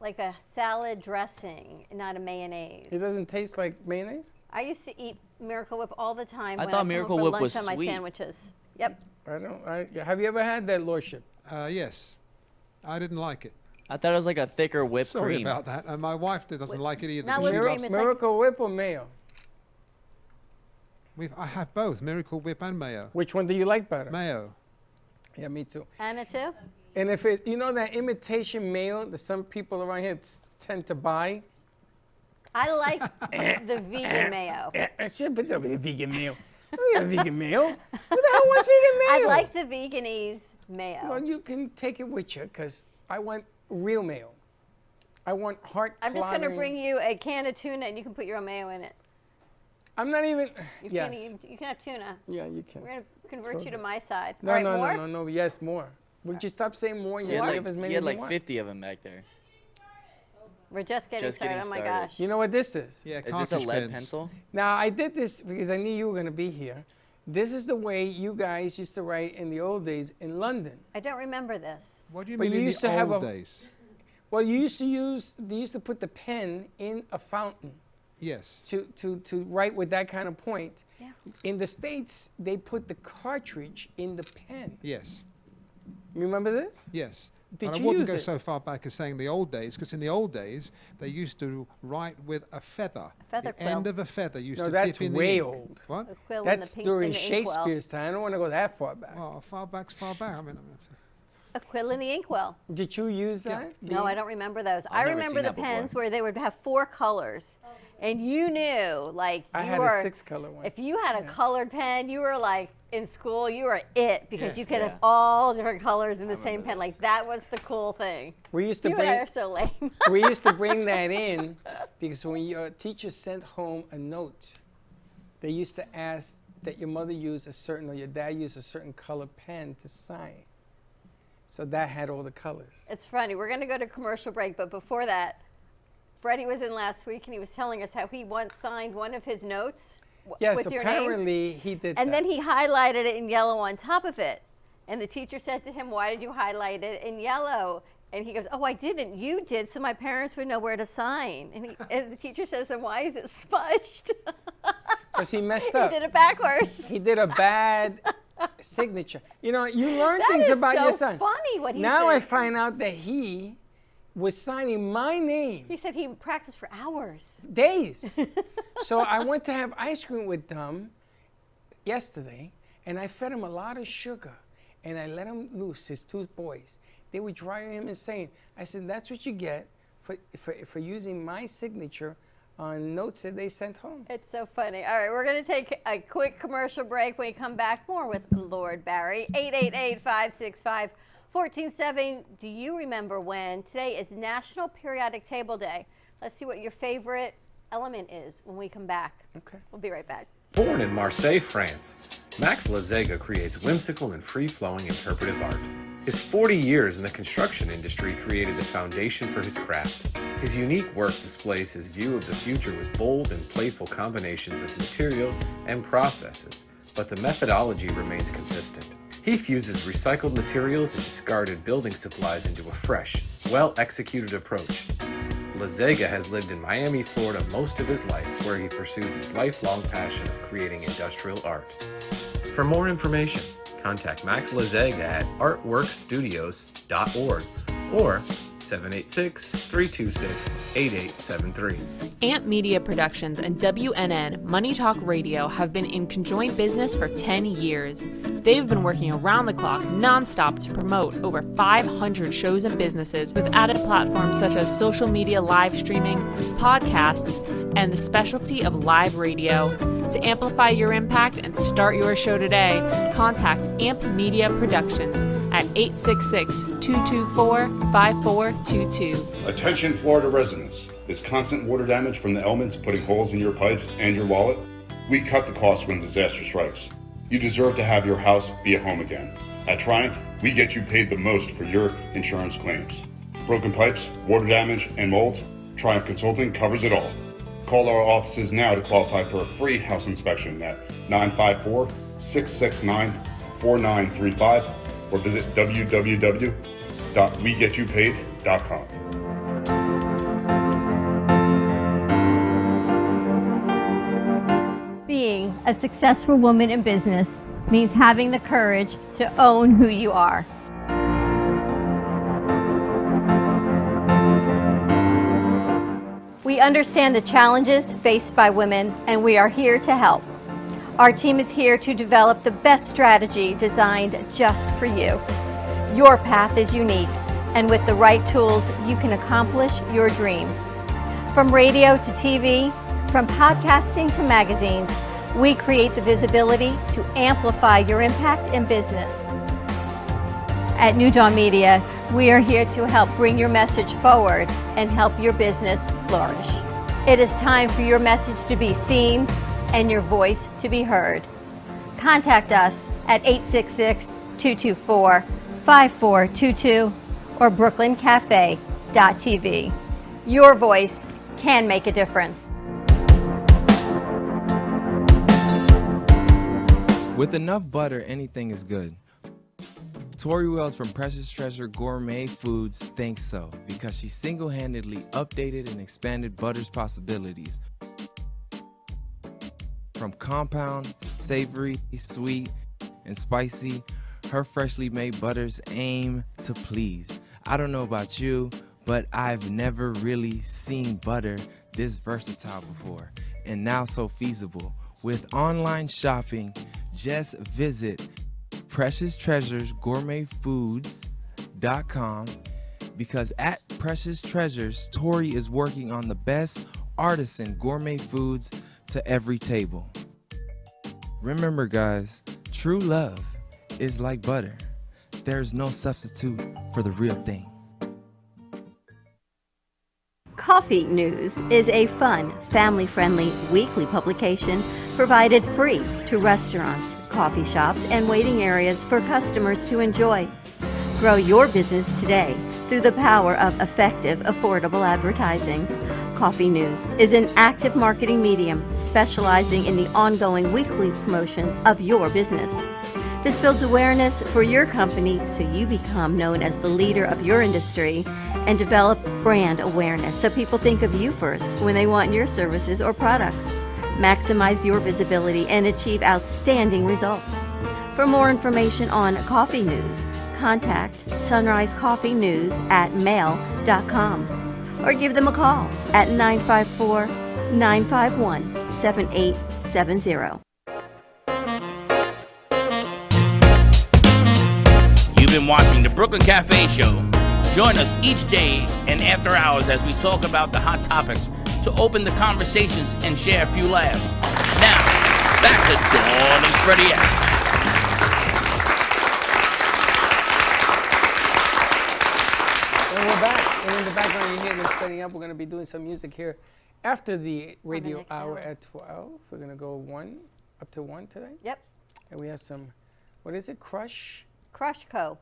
like a salad dressing, not a mayonnaise. It doesn't taste like mayonnaise? I used to eat Miracle Whip all the time I when thought I come Miracle home for Whip lunch was on my sweet. sandwiches. Yep. Have you ever had that, Lordship? Yes. I didn't like it. I thought it was like a thicker whipped Sorry cream. about that. And my wife doesn't like it either. Not but she whipped loves cream, it's Miracle Whip or mayo? I have both, Miracle Whip and mayo. Which one do you like better? Mayo. Yeah, me too. Anna too? And if it, you know that imitation mayo that some people around here tend to buy? I like the vegan mayo. I should put up with the vegan mayo. I don't got vegan mayo. Who the hell wants vegan I mayo? like the veganese mayo. Well, you can take it with you because I want real mayo. I want heart I'm just going to clogging- bring you a can of tuna and you can put your own mayo in it. I'm not even. You yes. you can have tuna. Yeah, you can. We're going to convert you to my side. No, All right, no, more? no, no, no. Yes, more. Would you stop saying more? He Yes, had you have as many he had as you like want. 50 of them back there. We're just getting Just getting started. Oh my started. gosh. You know what this is? Yeah, Is this a cartridge lead pens. pencil? Now, I did this because I knew you were going to be here. This is the way you guys used to write in the old days in London. I don't remember this. What do you But mean you in used the to have old a- days? Well, they used to put the pen in a fountain Yes. to write with that kind of point. Yeah. In the States, they put the cartridge in the pen. Yes. Remember this? Yes. Did But I you wouldn't use go it? so far back as saying the old days, because in the old days, they used to write with a feather. feather the quill. end of a feather used No, to that's dip in the way ink. old. What? A quill That's in the during in the inkwell. Shakespeare's time. I don't want to go that far back. Well, far back's far back. I mean, A quill in the inkwell. Did you use that? No, I don't remember those. I never remember seen the that before. pens where they would have 4 colors. And you knew, like, I you had were, a 6-color one. if you had a colored pen, you were like, in school, you were it because Yes. you could Yeah. have all different colors in the same pen. Like, that was the cool thing. We used to You and I bring are so lame. we used to bring that in because when your teacher sent home a note, they used to ask that your mother use a certain or your dad use a certain color pen to sign. So that had all the colors. It's funny. We're going to go to commercial break, but before that, Freddie was in last week and he was telling us how he once signed one of his notes Yes, with your name. apparently he did And that. then he highlighted it in yellow on top of it. And the teacher said to him, "Why did you highlight it in yellow?" And he goes, "Oh, I didn't. You did, so my parents would know where to sign." And the teacher says, "Then why is it smudged?" Because he messed He up. did it backwards. He did a bad signature. You know, you learn That things is about so your son. funny what he Now I said. find out that he was signing my name He said he practiced for hours. days. So I went to have ice cream with them yesterday, and I fed him a lot of sugar, and I let him loose, his 2 boys. They were driving him insane. I said, that's what you get for using my signature on notes that they sent home. It's so funny. All right, we're going to take a quick commercial break. When we come back, more with Lord Barry. 888-565-1470. Do you remember when? Today is National Periodic Table Day. Let's see what your favorite element is when we come back. Okay. We'll be right back. Born in Marseille, France, Max Lazega creates whimsical and free-flowing interpretive art. His 40 years in the construction industry created the foundation for his craft. His unique work displays his view of the future with bold and playful combinations of materials and processes, but the methodology remains consistent. He fuses recycled materials and discarded building supplies into a fresh, well-executed approach. Lazega has lived in Miami, Florida most of his life, where he pursues his lifelong passion of creating industrial art. For more information, contact Max Lazega at artworkstudios.org or 786-326-8873. Amp Media Productions and WNN Money Talk Radio have been in conjoint business for 10 years. They've been working around the clock nonstop to promote over 500 shows and businesses with added platforms such as social media live streaming, podcasts, and the specialty of live radio. To amplify your impact and start your show today, contact Amp Media Productions at 866-224-5422. Attention Florida residents. Is constant water damage from the elements putting holes in your pipes and your wallet? We cut the cost when disaster strikes. You deserve to have your house be a home again. At Triumph, we get you paid the most for your insurance claims. Broken pipes, water damage, and mold? Triumph Consulting covers it all. Call our offices now to qualify for a free house inspection at 954-669-4935 or visit www.wegetYouPaid.com. Being a successful woman in business means having the courage to own who you are. We understand the challenges faced by women, and we are here to help. Our team is here to develop the best strategy designed just for you. Your path is unique, and with the right tools, you can accomplish your dream. From radio to TV, from podcasting to magazines, we create the visibility to amplify your impact in business. At New Dawn Media, we are here to help bring your message forward and help your business flourish. It is time for your message to be seen and your voice to be heard. Contact us at 866-224-5422 or brooklyncafe.tv. Your voice can make a difference. With enough butter, anything is good. Tori Wells from Precious Treasure Gourmet Foods thinks so, because she single-handedly updated and expanded butter's possibilities. From compound, savory, sweet, and spicy, her freshly made butters aim to please. I don't know about you, but I've never really seen butter this versatile before, and now so feasible. With online shopping, just visit PreciousTreasuresGourmetFoods.com, because at Precious Treasures, Tori is working on the best artisan gourmet foods to every table. Remember, guys, true love is like butter. There's no substitute for the real thing. Coffee News is a fun, family-friendly weekly publication provided free to restaurants, coffee shops, and waiting areas for customers to enjoy. Grow your business today through the power of effective, affordable advertising. Coffee News is an active marketing medium specializing in the ongoing weekly promotion of your business. This builds awareness for your company so you become known as the leader of your industry and develop brand awareness so people think of you first when they want your services or products. Maximize your visibility and achieve outstanding results. For more information on Coffee News, contact Sunrise Coffee News at mail.com or give them a call at 954-951-7870. You've been watching the Brooklyn Cafe Show. Join us each day and after hours as we talk about the hot topics to open the conversations and share a few laughs. Now, back to Dawn and Freddie S. And we're back. And in the background, you hear them setting up. We're going to be doing some music here after the radio hour at 12. We're going to go up to 1 today. Yep. And we have some, what is it, Crush? Crush Co.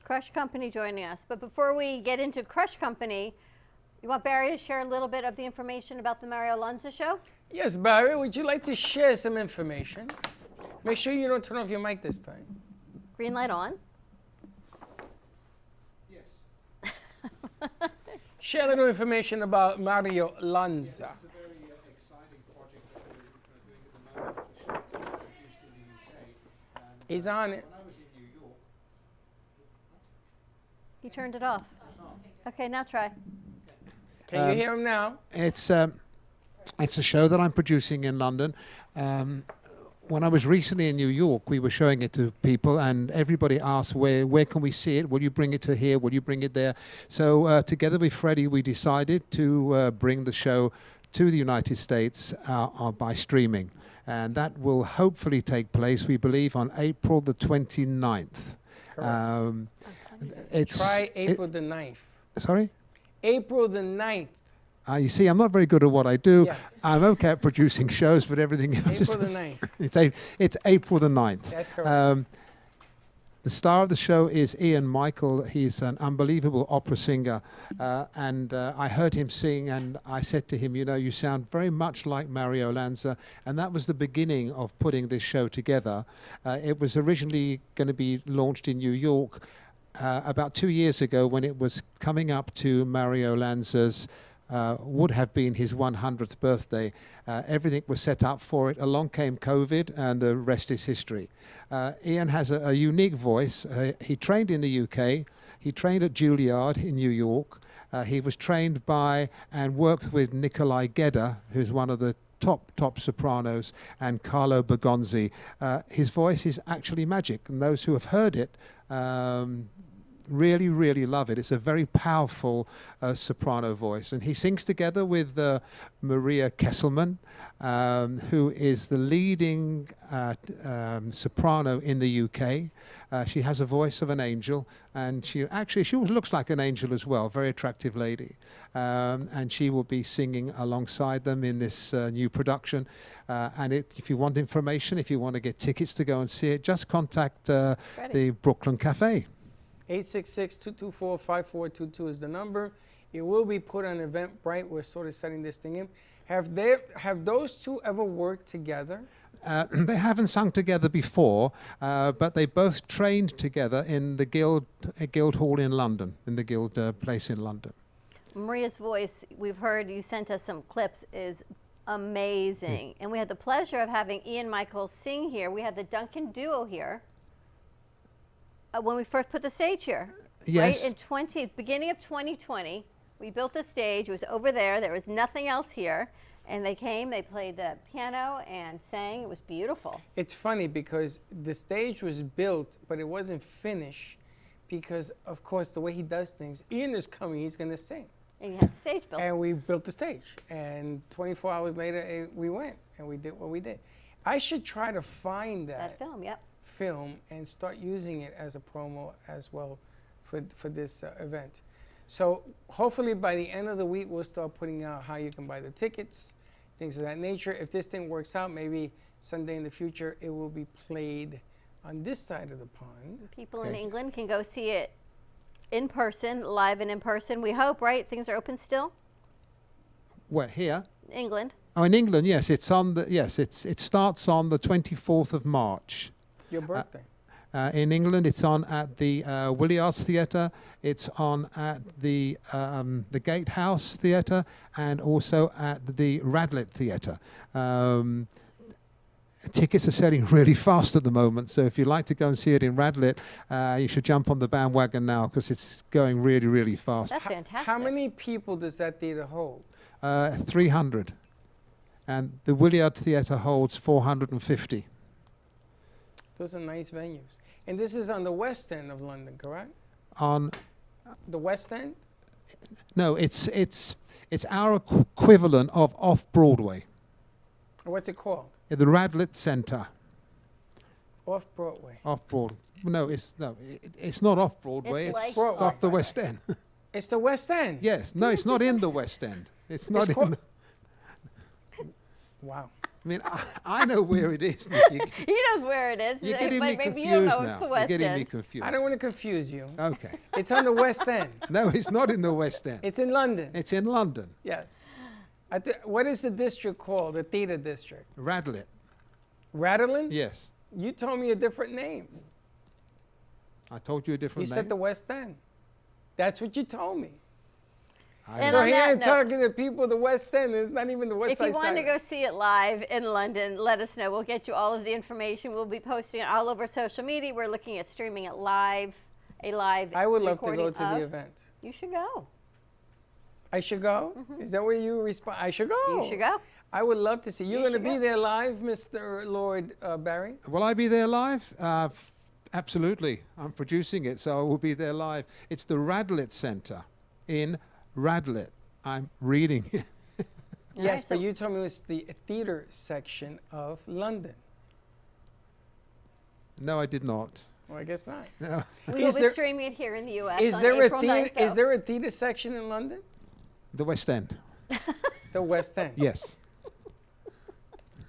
Crush Company joining us. But before we get into Crush Company, you want Barry to share a little bit of the information about the Mario Lanza show? Yes, Barry, would you like to share some information? Make sure you don't turn off your mic this time. Green light on. Yes. Share a little information about Mario Lanza. It's a very exciting project that we're doing at the moment. It's a show that's been produced in the UK. And, He's on it. when I was in New York, He turned it off. Okay, now try. Can you hear him now? It's a show that I'm producing in London. When I was recently in New York, we were showing it to people, and everybody asked, where can we see it? Will you bring it to here? Will you bring it there? So together with Freddie, we decided to bring the show to the United States by streaming. And that will hopefully take place, we believe, on April the 29th. Try April the 9th. Sorry? April the 9th. You see, I'm not very good at what I do. Yes. I'm okay at producing shows, but everything else is... April the 9th. It's April the 9th. That's correct. The star of the show is Ian Michael. He's an unbelievable opera singer. And I heard him sing, and I said to him, you know, you sound very much like Mario Lanza. And that was the beginning of putting this show together. It was originally going to be launched in New York about 2 years ago, when it was coming up to Mario Lanza's would have been his 100th birthday. Everything was set up for it. Along came COVID, and the rest is history. Ian has a unique voice. He trained in the UK. He trained at Juilliard in New York. He was trained by and worked with Nikolai Gedda, who's one of the top sopranos, and Carlo Bergonzi. His voice is actually magic, and those who have heard it really love it. It's a very powerful soprano voice, and he sings together with Maria Kesselman, who is the leading soprano in the UK. She has a voice of an angel, and she looks like an angel as well. Very attractive lady, and she will be singing alongside them in this new production. And if you want information, if you want to get tickets to go and see it, just contact the Brooklyn Cafe. 866-224-5422 is the number. It will be put on Eventbrite. We're sort of setting this thing in. Have those two ever worked together? They haven't sung together before, but they both trained together in the Guild Hall in London, in the Guild place in London. Maria's voice, we've heard, you sent us some clips, is amazing. And we had the pleasure of having Ian Michael sing here. We had the Duncan duo here. When we first put the stage here, yes. Right in beginning of 2020, we built the stage. It was over there. There was nothing else here, and they came. They played the piano and sang. It was beautiful. It's funny because the stage was built, but it wasn't finished because, of course, the way he does things. Ian is coming. He's going to sing. And you had the stage built. And we built the stage, and 24 hours later, we went and we did what we did. I should try to find that film. Yep. Film and start using it as a promo as well for this event. So hopefully by the end of the week we'll start putting out how you can buy the tickets, things of that nature. If this thing works out, maybe someday in the future it will be played on this side of the pond. People in England can go see it in person, live and in person. We hope, right? Things are open still. Where, here? England. Oh, in England, yes. It starts on the 24th of March. Your birthday. In England, it's on at the Williards Theatre. It's on at the Gatehouse Theatre, and also at the Radlett Theatre. Tickets are selling really fast at the moment, so if you'd like to go and see it in Radlett, you should jump on the bandwagon now, because it's going really fast. That's fantastic. How many people does that theatre hold? 300. And the Williard Theatre holds 450. Those are nice venues. And this is on the west end of London, correct? On the west end? No, it's our equivalent of off-Broadway. What's it called? The Radlett Centre. Off-Broadway. Off-Broadway. It's not off-Broadway. It's off the West End. It's the West End? Yes. No, it's not in the West End. It's not in the... Wow. I mean, I know where it is, Nick. He knows where it is. You're getting me Maybe confused you don't know now. it's the You're West getting End. me confused. I don't want to confuse you. Okay. It's on the West End. No, it's not in the West End. It's in London. It's in London. Yes. What is the district called, the theater district? Radlett. Rattling? Yes. You told me a different name. I told you a different You name. said the West End. That's what you told me. And So on here that I'm note- talking to people of the West End. It's not even the West If Side you want to side. go see it live in London, let us know. We'll get you all of the information. We'll be posting it all over social media. We're looking at streaming it live, a live I would love to recording go to of- the event. You should go. I should go? Is that where you respond? I should go. You should go. I would love to see. You're You going to should be go. there live, Mr. Lord Barry? Will I be there live? Absolutely. I'm producing it, so I will be there live. It's the Radlett Centre in Radlett. I'm reading it. Yes, but you told me it was the theater section of London. No, I did not. Well, I guess not. No. We will be streaming it here in the U.S. Is on there April 9th, is though. there a theater section in London? The West End. The West End. Yes.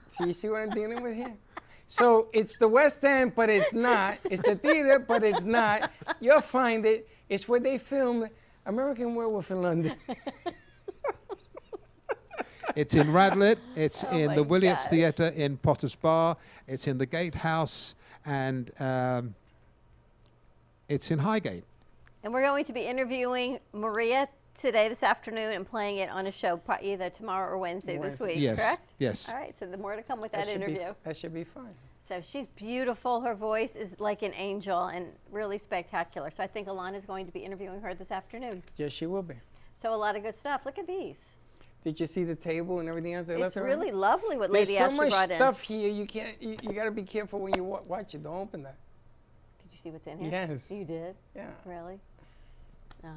So you see what I'm dealing with here? So it's the West End, but it's not. It's the theater, but it's not. You'll find it. It's where they filmed American Werewolf in London. It's in Radlett. It's Oh in my the Williams gosh. Theatre in Potter's Bar. It's in the Gatehouse, and it's in Highgate. And we're going to be interviewing Maria today, this afternoon, and playing it on a show either tomorrow or Wednesday this week, Yes. correct? Yes. All right, so the more to come with that should be- interview. that should be fun. So she's beautiful. Her voice is like an angel and really spectacular. So I think Alana's going to be interviewing her this afternoon. Yes, she will be. So a lot of good stuff. Look at these. Did you see the table and everything else they It's left around? really lovely what There's Lady so Ashley much brought in. stuff here. You can't. You got to be careful when you watch it. Don't open that. Did you see what's in here? Yes. You did? Yeah. Really? No.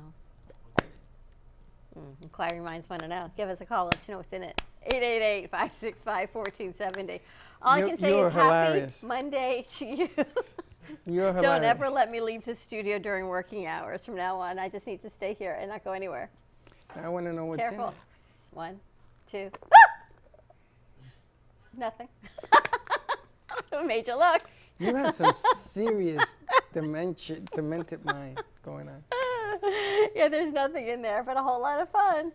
Inquiring minds want to know. Give us a call. Let us know what's in it. 888-565-1470. All I can say You're is happy hilarious. Monday to you. You're hilarious. Don't ever let me leave the studio during working hours from now on. I just need to stay here and not go anywhere. I want to know what's Careful. in it. 1, 2. Nothing. What made you look? You have some serious demented mind going on. Yeah, there's nothing in there, but a whole lot of fun.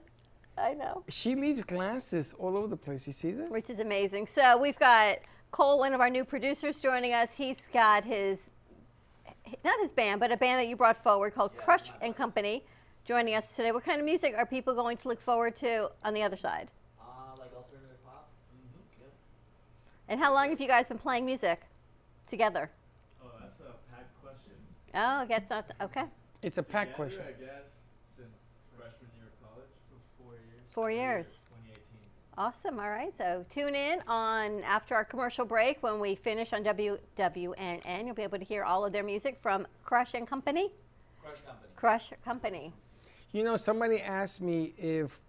I know. She leaves glasses all over the place. You see this? Which is amazing. So we've got Cole, one of our new producers, joining us. He's got not his band, but a band that you brought forward called Crush and Company joining us today. What kind of music are people going to look forward to on the other side? Like alternative pop. Yep. And how long have you guys been playing music together? Oh, that's a packed question. Oh, I guess not. Okay. It's a pack question. I guess since freshman year of college for 4 years. 4 years. 2018. Awesome. All right. So tune in on after our commercial break when we finish on WWNN. You'll be able to hear all of their music from Crush and Company. Crush Company. Crush Company. You know, somebody asked me if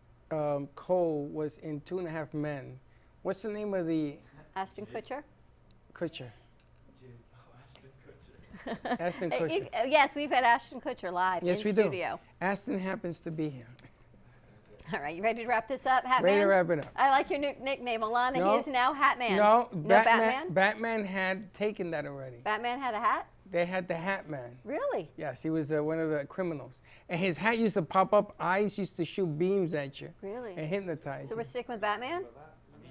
Cole was in 2.5 Men. What's the name of the Ashton Kutcher. Kutcher? Ashton Kutcher. Ashton Kutcher. Yes, we've had Ashton Kutcher live Yes, in we studio. do. Aston happens to be here. All right, you ready to wrap this up, Hat Ready Man? to wrap it up. I like your new nickname, Alana. No. He is now Hat Man. No, Batman. Batman had taken that already. Batman had a hat? They had the Hat Man. Really? Yes, he was one of the criminals. And his hat used to pop up, eyes used to shoot beams at you. Really? And hypnotize So you. we're sticking with Batman?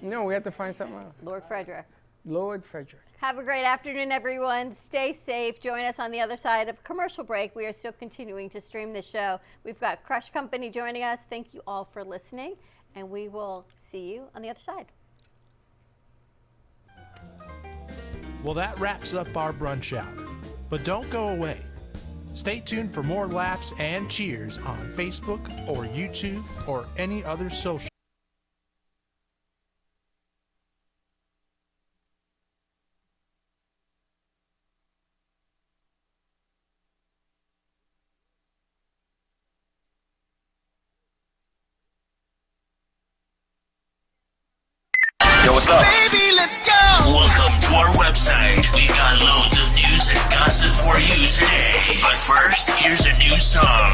No, we have to find something else. Lord Frederick. Lord Frederick. Have a great afternoon, everyone. Stay safe. Join us on the other side of commercial break. We are still continuing to stream this show. We've got Crush Company joining us. Thank you all for listening, and we will see you on the other side. Well, that wraps up our brunch out. But don't go away. Stay tuned for more laughs and cheers on Facebook or YouTube or any other social. Yo, what's up? Baby, let's go! Welcome to our website. We've got loads of news and gossip for you today. But first, here's a new song.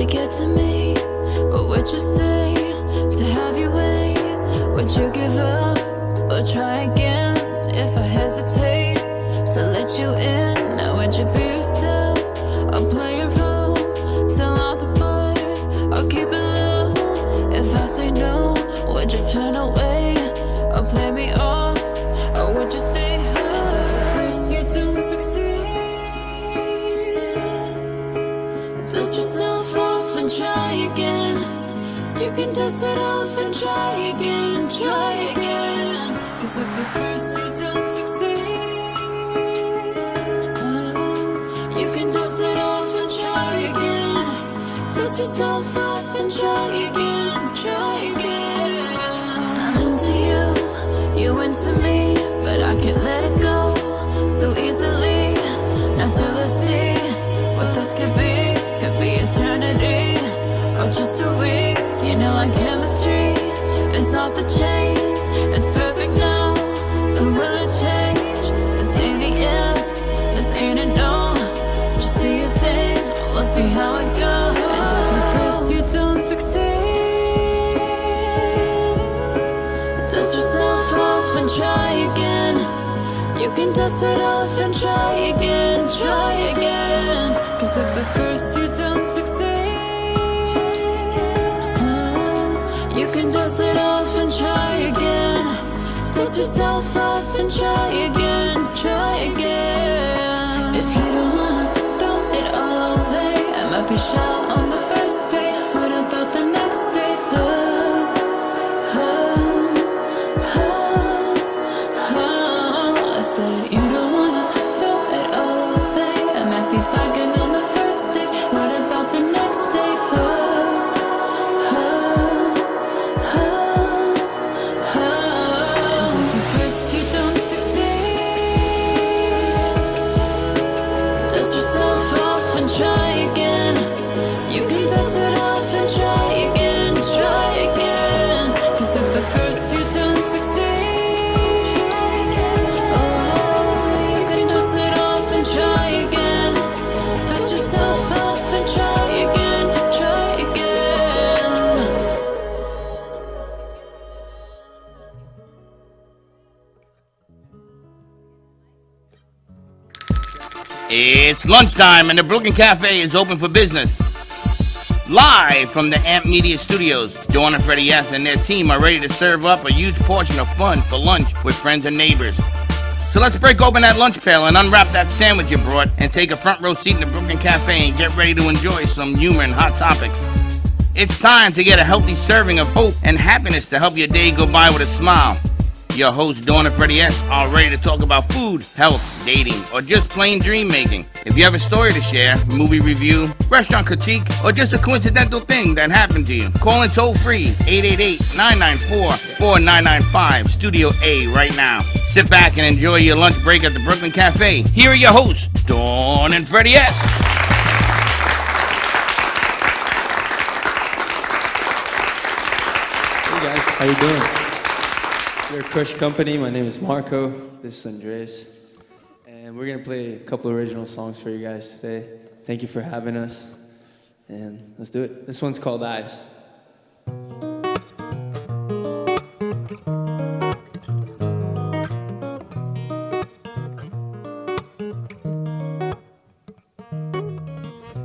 to get to me. What would you say to have you wait? Would you give up or try again? If I hesitate to let you in, now would you be yourself? I'll play a role, tell all the boys I'll keep it low. If I say no, would you turn away or play me off? Or would you say, and if at first you don't succeed, dust yourself off and try again. You can dust it off and try again, try again. Cause if at first you don't succeed, you can dust it off and try again. Dust yourself off and try again, try again. I'm into you, you into me, but I can't let it go so easily. Not till I see what this could be eternity or just a week. You know, like chemistry is off the chain. It's perfect now, but will it change? This ain't a yes, this ain't a no. Just do your thing, we'll see how it goes. And if at first you don't succeed, dust yourself off and try again. You can dust it off and try again, try again. Cause if at first you don't succeed, you can dust it off and try again. Dust yourself off and try again, try again. If you don't wanna throw it all away, I might be shy on the first day. What about the next day? I said you don't wanna throw it all away, I might be bugging on the first day. What about the next day? And if at first you don't succeed, dust yourself off and try again. You can dust it off and try again, try again. Cause if at first you don't succeed, you can dust it off and try again. Dust yourself off and try again, try again. It's lunchtime and the Brooklyn Cafe is open for business. Live from the Amp Media Studios, Dawn and Freddie S. and their team are ready to serve up a huge portion of fun for lunch with friends and neighbors. So let's break open that lunch pail and unwrap that sandwich you brought and take a front row seat in the Brooklyn Cafe and get ready to enjoy some humor and hot topics. It's time to get a healthy serving of hope and happiness to help your day go by with a smile. Your hosts, Dawn and Freddie S., are ready to talk about food, health, dating, or just plain dream making. If you have a story to share, movie review, restaurant critique, or just a coincidental thing that happened to you, call in toll free 888-994-4995, Studio A right now. Sit back and enjoy your lunch break at the Brooklyn Cafe. Here are your hosts, Dawn and Freddie S. Hey guys, how you doing? We're a Crush Company. My name is Marco. This is Andres. And we're going to play a couple original songs for you guys today. Thank you for having us. And let's do it. This one's called Eyes.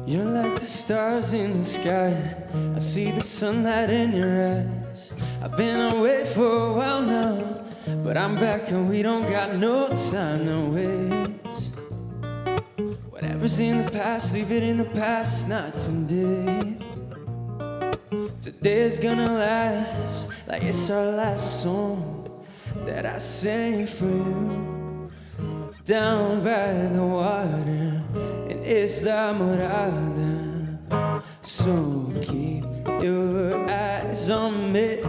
You're like the stars in the sky. I see the sunlight in your eyes. I've been away for a while now, but I'm back and we don't got no time, no waste. Whatever's in the past, leave it in the past, not today. Today's gonna last like it's our last song that I sang for you. Down by the water in Isla Morada. So keep your eyes on me.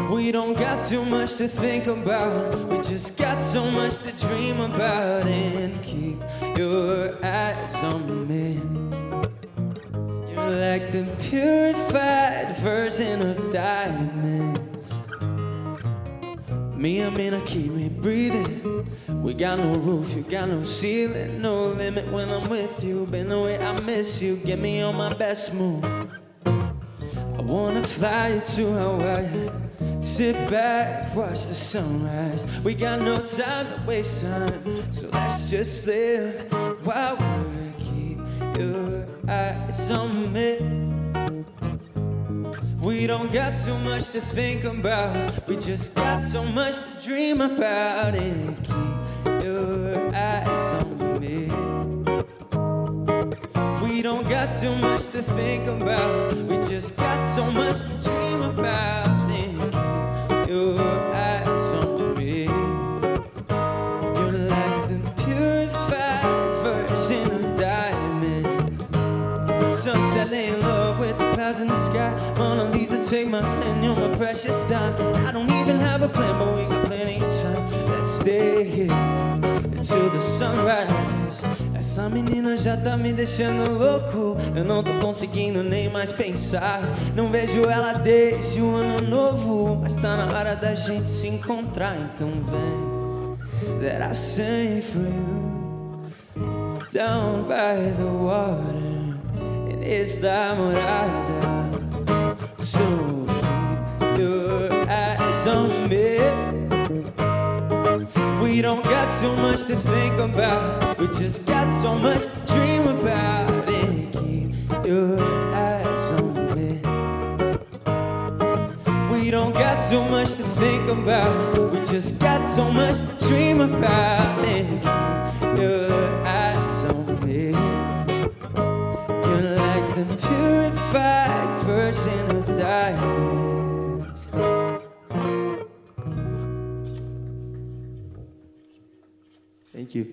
We don't got too much to think about, we just got so much to dream about. And keep your eyes on me. You're like the purified version of diamonds. Me, I'm in a keep me breathing. We got no roof, you got no ceiling. No limit when I'm with you. Been away, I miss you. Get me on my best move. I wanna fly you to Hawaii. Sit back, watch the sunrise. We got no time to waste time, so let's just live while we keep your eyes on me. We don't got too much to think about. We just got so much to dream about. And keep your eyes on me. We don't got too much to think about. We just got so much to dream about. And keep your eyes on me. You're like the purified version of diamond. Sunset lay in love with the clouds in the sky. Mona Lisa, take my hand, you're my precious time. I don't even have a plan, but we got plenty of time. Let's stay here until the sunrise. Essa menina já tá me deixando louco. Eu não tô conseguindo nem mais pensar. Não vejo ela desde o ano novo. Mas tá na hora da gente se encontrar. Então vem, that I sing for you. Down by the water. It's the morada. So keep your eyes on me. We don't got too much to think about. We just got so much to dream about. And keep your eyes on me. We don't got too much to think about. We just got so much to dream about. And keep your eyes on me. You're like the purified version of diamonds. Thank you.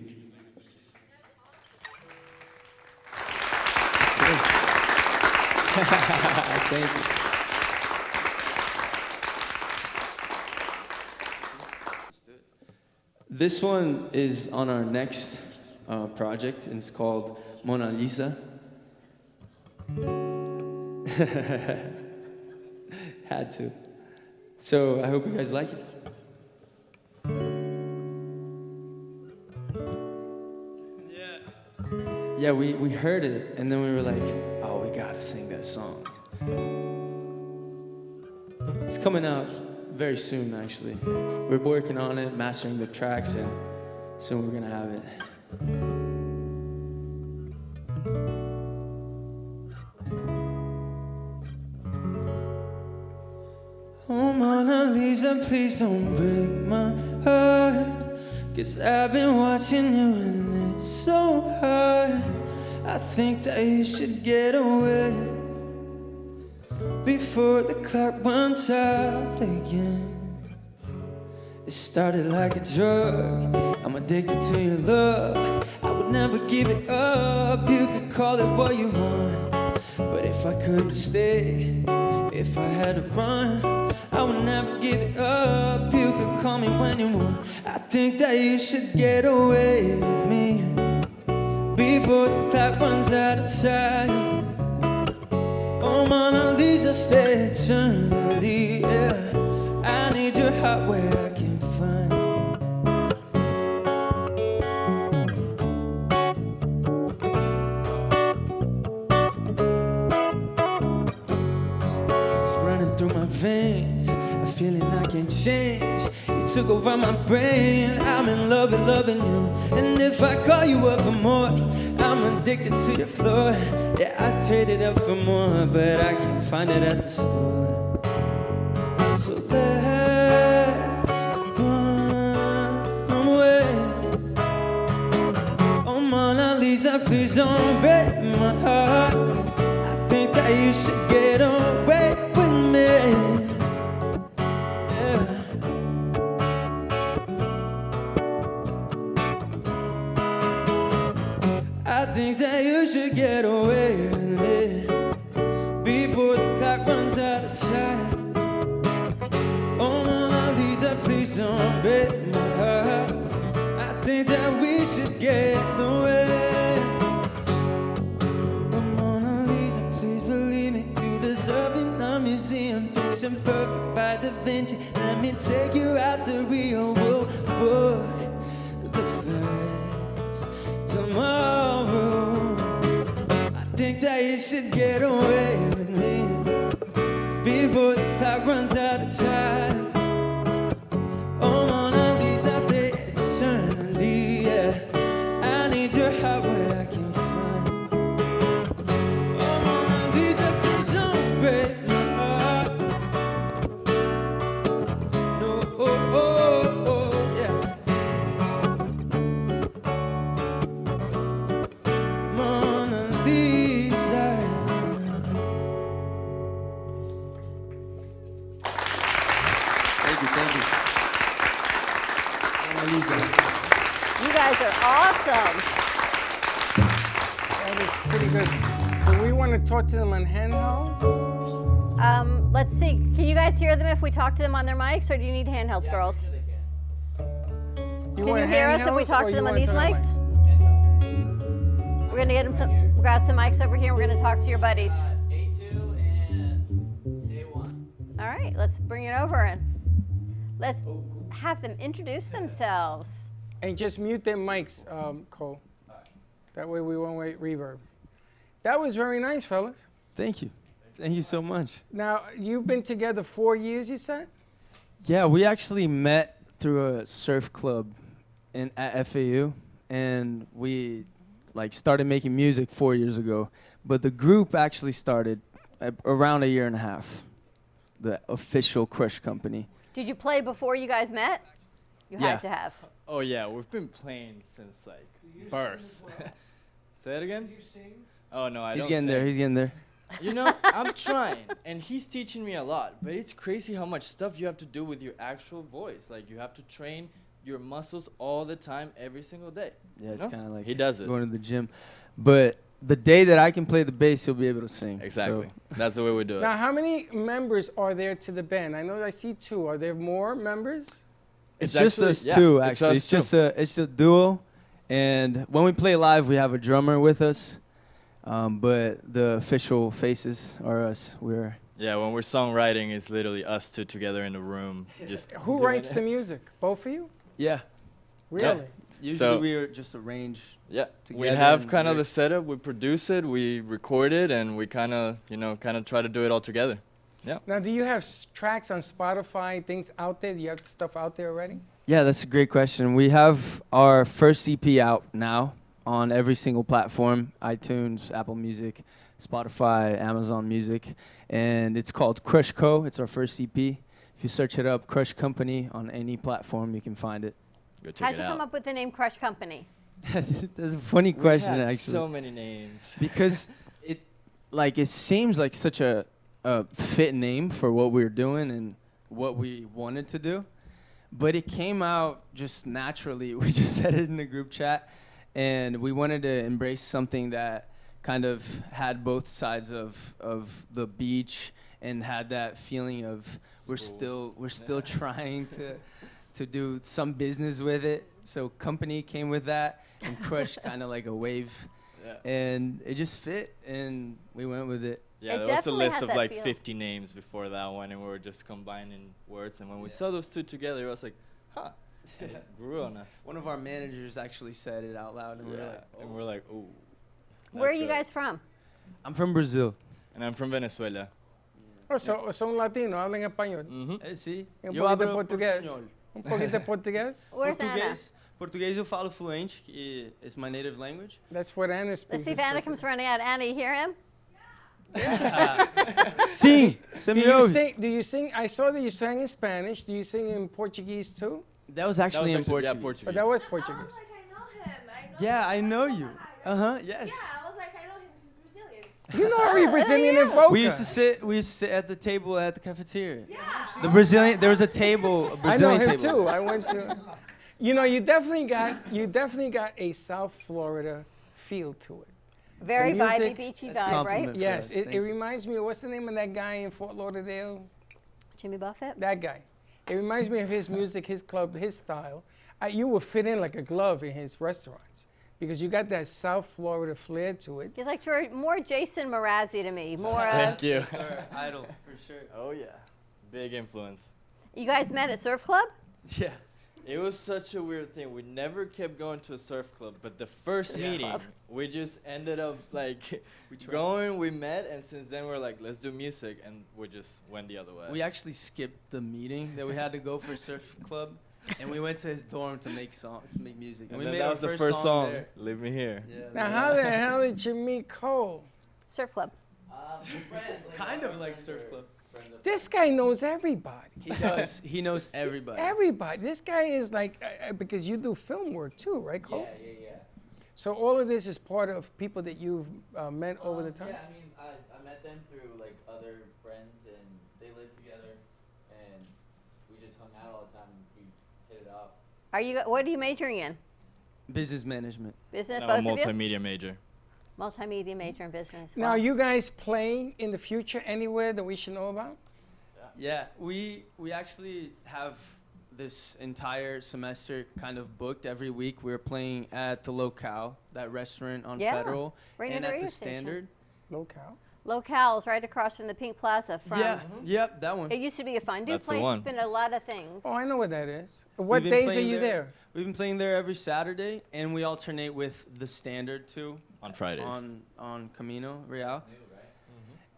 Thank you. This one is on our next project, and it's called Mona Lisa. Had to. So I hope you guys like it. Yeah, we heard it, and then we were like, oh, we gotta sing that song. It's coming out very soon, actually. We're working on it, mastering the tracks, and soon we're gonna have it. Oh, Mona Lisa, please don't break my heart. 'Cause I've been watching you and it's so hard. I think that you should get away before the clock runs out again. It started like a drug. I'm addicted to your love. I would never give it up. You could call it what you want, but if I couldn't stay, if I had to run, I would never give it up. You could call me when you want. I think that you should get away with me before the clock runs out of time. Oh, Mona Lisa, stay eternally, yeah. I need your heart where I can find. It's running through my veins, a feeling I can't change. You took over my brain, I'm in love with loving you. And if I call you up for more, I'm addicted to your floor. Yeah, I'd trade it up for more, but I can't find it at the store. So let's run away. Oh, Mona Lisa, please don't break my heart. I think that you should get away with me. I think that you should get away with me before the clock runs out of time. Oh, Mona Lisa, please don't break my heart. I think that we should get away. Oh, Mona Lisa, please believe me, you deserve it. The museum picture picture perfect by Da Vinci. Let me take you out to Rio. We'll book the flights tomorrow. I think that you should get away with me before the clock runs out of time. Oh, Mona Lisa, day eternally, yeah. I need your heart where I can find. Oh, Mona Lisa, please don't break my heart. No, oh, oh, oh, yeah. Mona Lisa. Thank you, thank you. Mona Lisa. You guys are awesome. That was pretty good. Do we want to talk to them on handhelds? Let's see. Can you guys hear them if we talk to them on their mics, or do you need handhelds, girls? Can you hear us if we talk to them on these mics? We're gonna get them some. Grab some mics over here. And we're gonna talk to your buddies. A2 and A1. All right, let's bring it over and let's have them introduce themselves. And just mute their mics, Cole. That way we won't wait reverb. That was very nice, fellas. Thank you. Thank you so much. Now, you've been together 4 years, you said? Yeah, we actually met through a surf club at FAU, and we started making music 4 years ago. But the group actually started around a year and a half, the official Crush Company. Did you play before you guys met? You had to have. Oh yeah, we've been playing since birth. Say it again? Do you sing? Oh no, I He's don't getting sing. there, he's getting there. You know, I'm trying, and he's teaching me a lot. But it's crazy how much stuff you have to do with your actual voice. Like you have to train your muscles all the time, every single day. Yeah, it's kind of like he does it. going to the gym. But the day that I can play the bass, he'll be able to sing. Exactly. So. That's the way we do it. Now, how many members are there to the band? I know I see 2. Are there more members? It's just actually- us yeah, two, it's actually. us It's just a duo, and when we play live, we have a drummer with us. But the official faces are us. Yeah, when we're songwriting, it's literally us two together in the room. Just Who doing writes it. the music? Both of you? Yeah. Really? Usually So- we just arrange. Yeah, we together have and kind of we're- the setup. We produce it, we record it, and we kind of try to do it all together. Yeah. Now, do you have tracks on Spotify, things out there? Do you have stuff out there already? Yeah, that's a great question. We have our first EP out now on every single platform: iTunes, Apple Music, Spotify, Amazon Music, and it's called Crush Co. It's our first EP. If you search it up, Crush Company, on any platform, you can find it. Go check How'd it you come out. up with the name Crush Company? That's a funny question, We had actually. so many names. Because it seems like such a fit name for what we were doing and what we wanted to do, but it came out just naturally. We just said it in the group chat, and we wanted to embrace something that kind of had both sides of the beach and had that feeling of we're still trying to do some business with it. So company came with that, and Crush kind of like a wave. Yeah. And it just fit, and we went with it. Yeah, It there was a definitely list has of that like feel. 50 names before that one, and we were just combining words. And when we saw those two together, it was like, huh, and it grew on us. One of our managers actually said it out loud, and And we're like, ooh. Where are that's you good. guys from? I'm from Brazil. And I'm from Venezuela. Oh, son latino, hablan español. Sí. Un Eu poquito hablo portugués. portunhol. Un poquito de português? Where's Anna? Português eu falo fluente, que is my native language. That's what Anna speaks. Let's see if Anna comes running out. Anna, you hear him? Sim, você Do me you ouve? sing? Do you sing? I saw that you sang in Spanish. Do you sing in Portuguese too? That was actually in Portuguese. Yeah, Portuguese. Oh, that was Portuguese. Yeah, I know you. Yes. I was like, I know him. He's Brazilian. You know every Brazilian in Boca. We used to sit at the table at the cafeteria. There was a table, a I know Brazilian him table. too. I went to. You know, you definitely got a South Florida feel to it. Very The vibey, music- beachy That's a vibe, right? compliment. for Yes, us, it thank you. reminds me of, what's the name of that guy in Fort Lauderdale? Jimmy Buffett? That guy. It reminds me of his music, his club, his style. You would fit in like a glove in his restaurants because you got that South Florida flair to it. He's like more Jason Mrazzi to me. More Thank you. That's our idol, for sure. Oh, yeah. Big influence. You guys met at surf club? Yeah. It was such a weird thing. We never kept going to a surf club, but the first meeting, we just ended up like we met, and since then we're like, let's do music, and we just went the other way. We actually skipped the meeting that we had to go for surf club, and we went to his dorm to make music. And we then made that our was the first song, there. Leave Me Here. Yeah, Now, how the hell did you meet Cole? Surf club. Kind of like surf club. This guy knows everybody. He does. He knows everybody. Everybody. This guy is like, because you do film work too, right, Cole? Yeah. So all of this is part of people that you've met over the time? Yeah, I mean, I met them through like other friends, and they lived together, and we just hung out all the time. We hit it off. What are you majoring in? Business management. Business, I'm both a of you? multimedia major. Multimedia major in business. Now, Wow. you guys playing in the future anywhere that we should know about? Yeah, we actually have this entire semester kind of booked. Every week we're playing at the Locale, that restaurant on Yeah, Federal, right and near the at radio the station. Standard. Locale? Locale's right across from the Pink Plaza. From Yeah, yep, that one. It used to be a fondue That's the place. one. It's been a lot of things. Oh, I know what that is. We've What been days are playing you there? We've been playing there every Saturday, and we alternate with the Standard too. On Fridays. On Camino Real.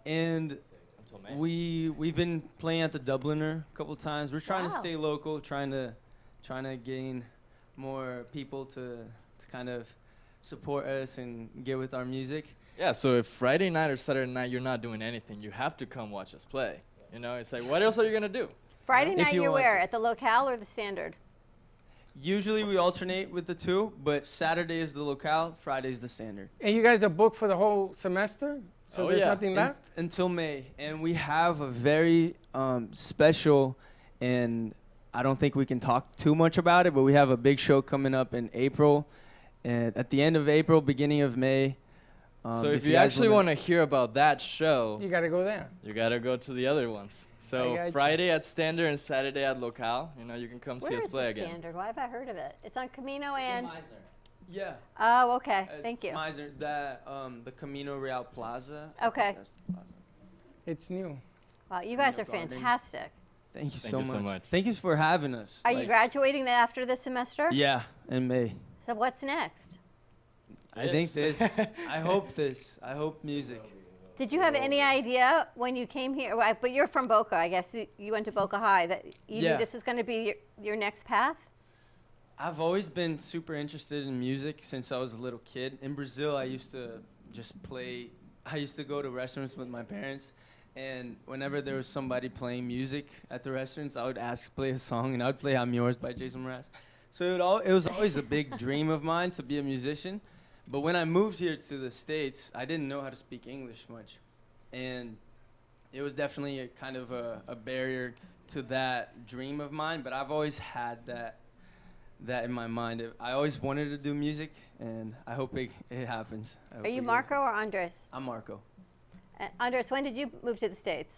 And we've been playing at the Dubliner a couple times. We're trying to Wow. stay local, trying to gain more people to kind of support us and get with our music. Yeah, so if Friday night or Saturday night you're not doing anything, you have to come watch us play. You know, it's like, what else are you gonna do? Friday If night you you're want where? to. At the Locale or the Standard? Usually we alternate with the two, but Saturday is the Locale, Friday is the Standard. And you guys are booked for the whole semester? So there's nothing left? Until May. And we have a very special, and I don't think we can talk too much about it, but we have a big show coming up in April, and at the end of April, beginning of May. So if you actually want to hear about that show, You got to go there. you gotta go to the other ones. I So got you. Friday at Standard and Saturday at Locale. You know, you can come see Where us is play the again. Standard? Why have I heard of it? It's on Camino and. Yeah. Oh, okay. It's Thank you. Meisner, the Camino Real Plaza. Okay. It's new. Wow, you guys are Garden. fantastic. Thank you Thank so you much. so much. Thank you for having us. Are you graduating after this semester? Yeah, in May. So what's next? I think this. I hope this. I hope music. Did you have any idea when you came here? Well, but you're from Boca, I guess. You went to Boca High. That you Yeah. knew this was going to be your next path? I've always been super interested in music since I was a little kid. In Brazil, I used to just play. I used to go to restaurants with my parents, and whenever there was somebody playing music at the restaurants, I would ask to play a song, and I would play "I'm Yours" by Jason Mraz. So it was always a big dream of mine to be a musician. But when I moved here to the States, I didn't know how to speak English much, and it was definitely a kind of a barrier to that dream of mine. But I've always had that in my mind. I always wanted to do music, and I hope it happens. Are you Marco or Andres? I'm Marco. Andres, when did you move to the States?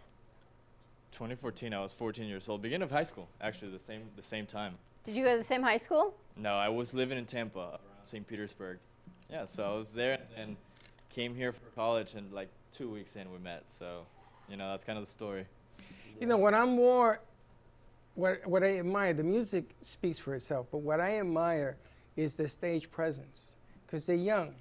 2014, I was 14 years old. Beginning of high school, actually, the same time. Did you go to the same high school? No, I was living in Tampa, around St. Petersburg. Yeah, so I was there and came here for college, and like 2 weeks in we met. So, you know, that's kind of the story. You know, what I admire, the music speaks for itself, but what I admire is the stage presence, because they're young.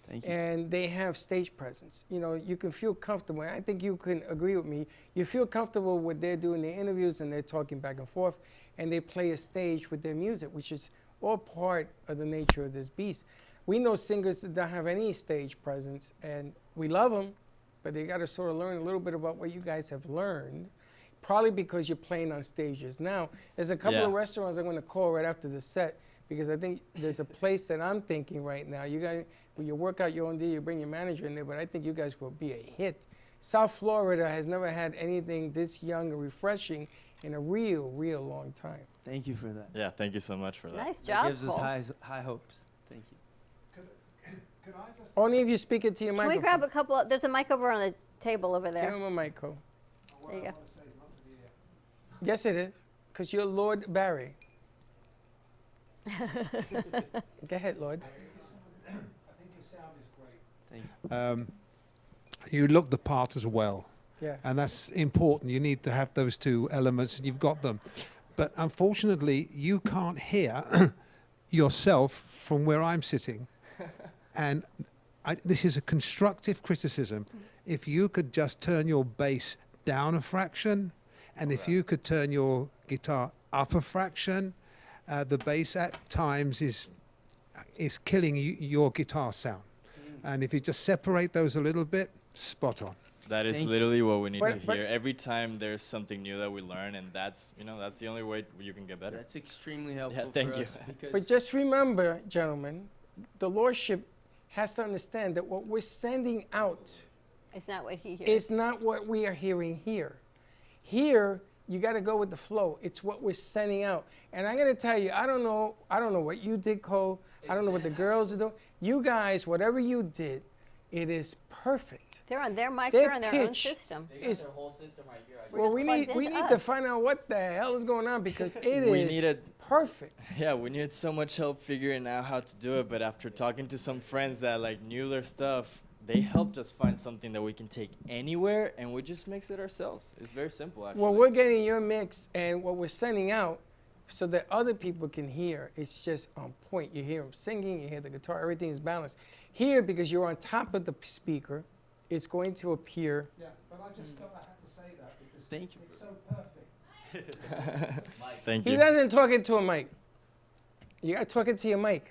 Thank you. And they have stage presence. You know, you can feel comfortable. I think you can agree with me. You feel comfortable with they're doing their interviews and they're talking back and forth, and they play a stage with their music, which is all part of the nature of this beast. We know singers that don't have any stage presence, and we love them, but they got to sort of learn a little bit about what you guys have learned, probably because you're playing on stages. Now, there's a couple of restaurants I'm going to call right after the set, because I think there's a place that I'm thinking right now. You guys, when you work out your own deal, you bring your manager in there, but I think you guys will be a hit. South Florida has never had anything this young and refreshing in a real long time. Thank you for that. Yeah, thank you so much for that. Nice job, That gives us Cole. high hopes. Thank you. Only if you speak it to your Can microphone. we grab a couple? There's a mic over on the table over Give there. him a mic, Cole. There you go. Yes, it is, because you're Lord Barry. Go ahead, Lord. I think your sound is great. Thank you. You look the part as well. Yes. And that's important. You need to have those two elements, and you've got them. But unfortunately, you can't hear yourself from where I'm sitting. And this is a constructive criticism. If you could just turn your bass down a fraction, and if you could turn your guitar up a fraction, the bass at times is killing your guitar sound. And if you just separate those a little bit, spot on. That is literally what we need to hear. Every time there's something new that we learn, and that's the only way you can get better. That's extremely helpful. Yeah, thank for you. us because But just remember, gentlemen, the Lordship has to understand that what we're sending out It's not what he hears. is not what we are hearing here. Here, you got to go with the flow. It's what we're sending out. And I'm going to tell you, I don't know what you did, Cole. I don't know what the girls are doing. You guys, whatever you did, it is perfect. They're on their mics. Their They're on their own pitch system. They got their whole system right here. Well, we need to find out what the hell is going on because is perfect. Yeah, we needed so much help figuring out how to do it, but after talking to some friends that like knew their stuff, they helped us find something that we can take anywhere, and we just mix it ourselves. It's very simple, actually. Well, we're getting your mix, and what we're sending out so that other people can hear, it's just on point. You hear them singing, you hear the guitar, everything is balanced. Here, because you're on top of the speaker, it's going to appear. Yeah, but I just felt I had to say that because Thank you. it's so perfect. Thank He you. doesn't talk into a mic. You got to talk into your mic.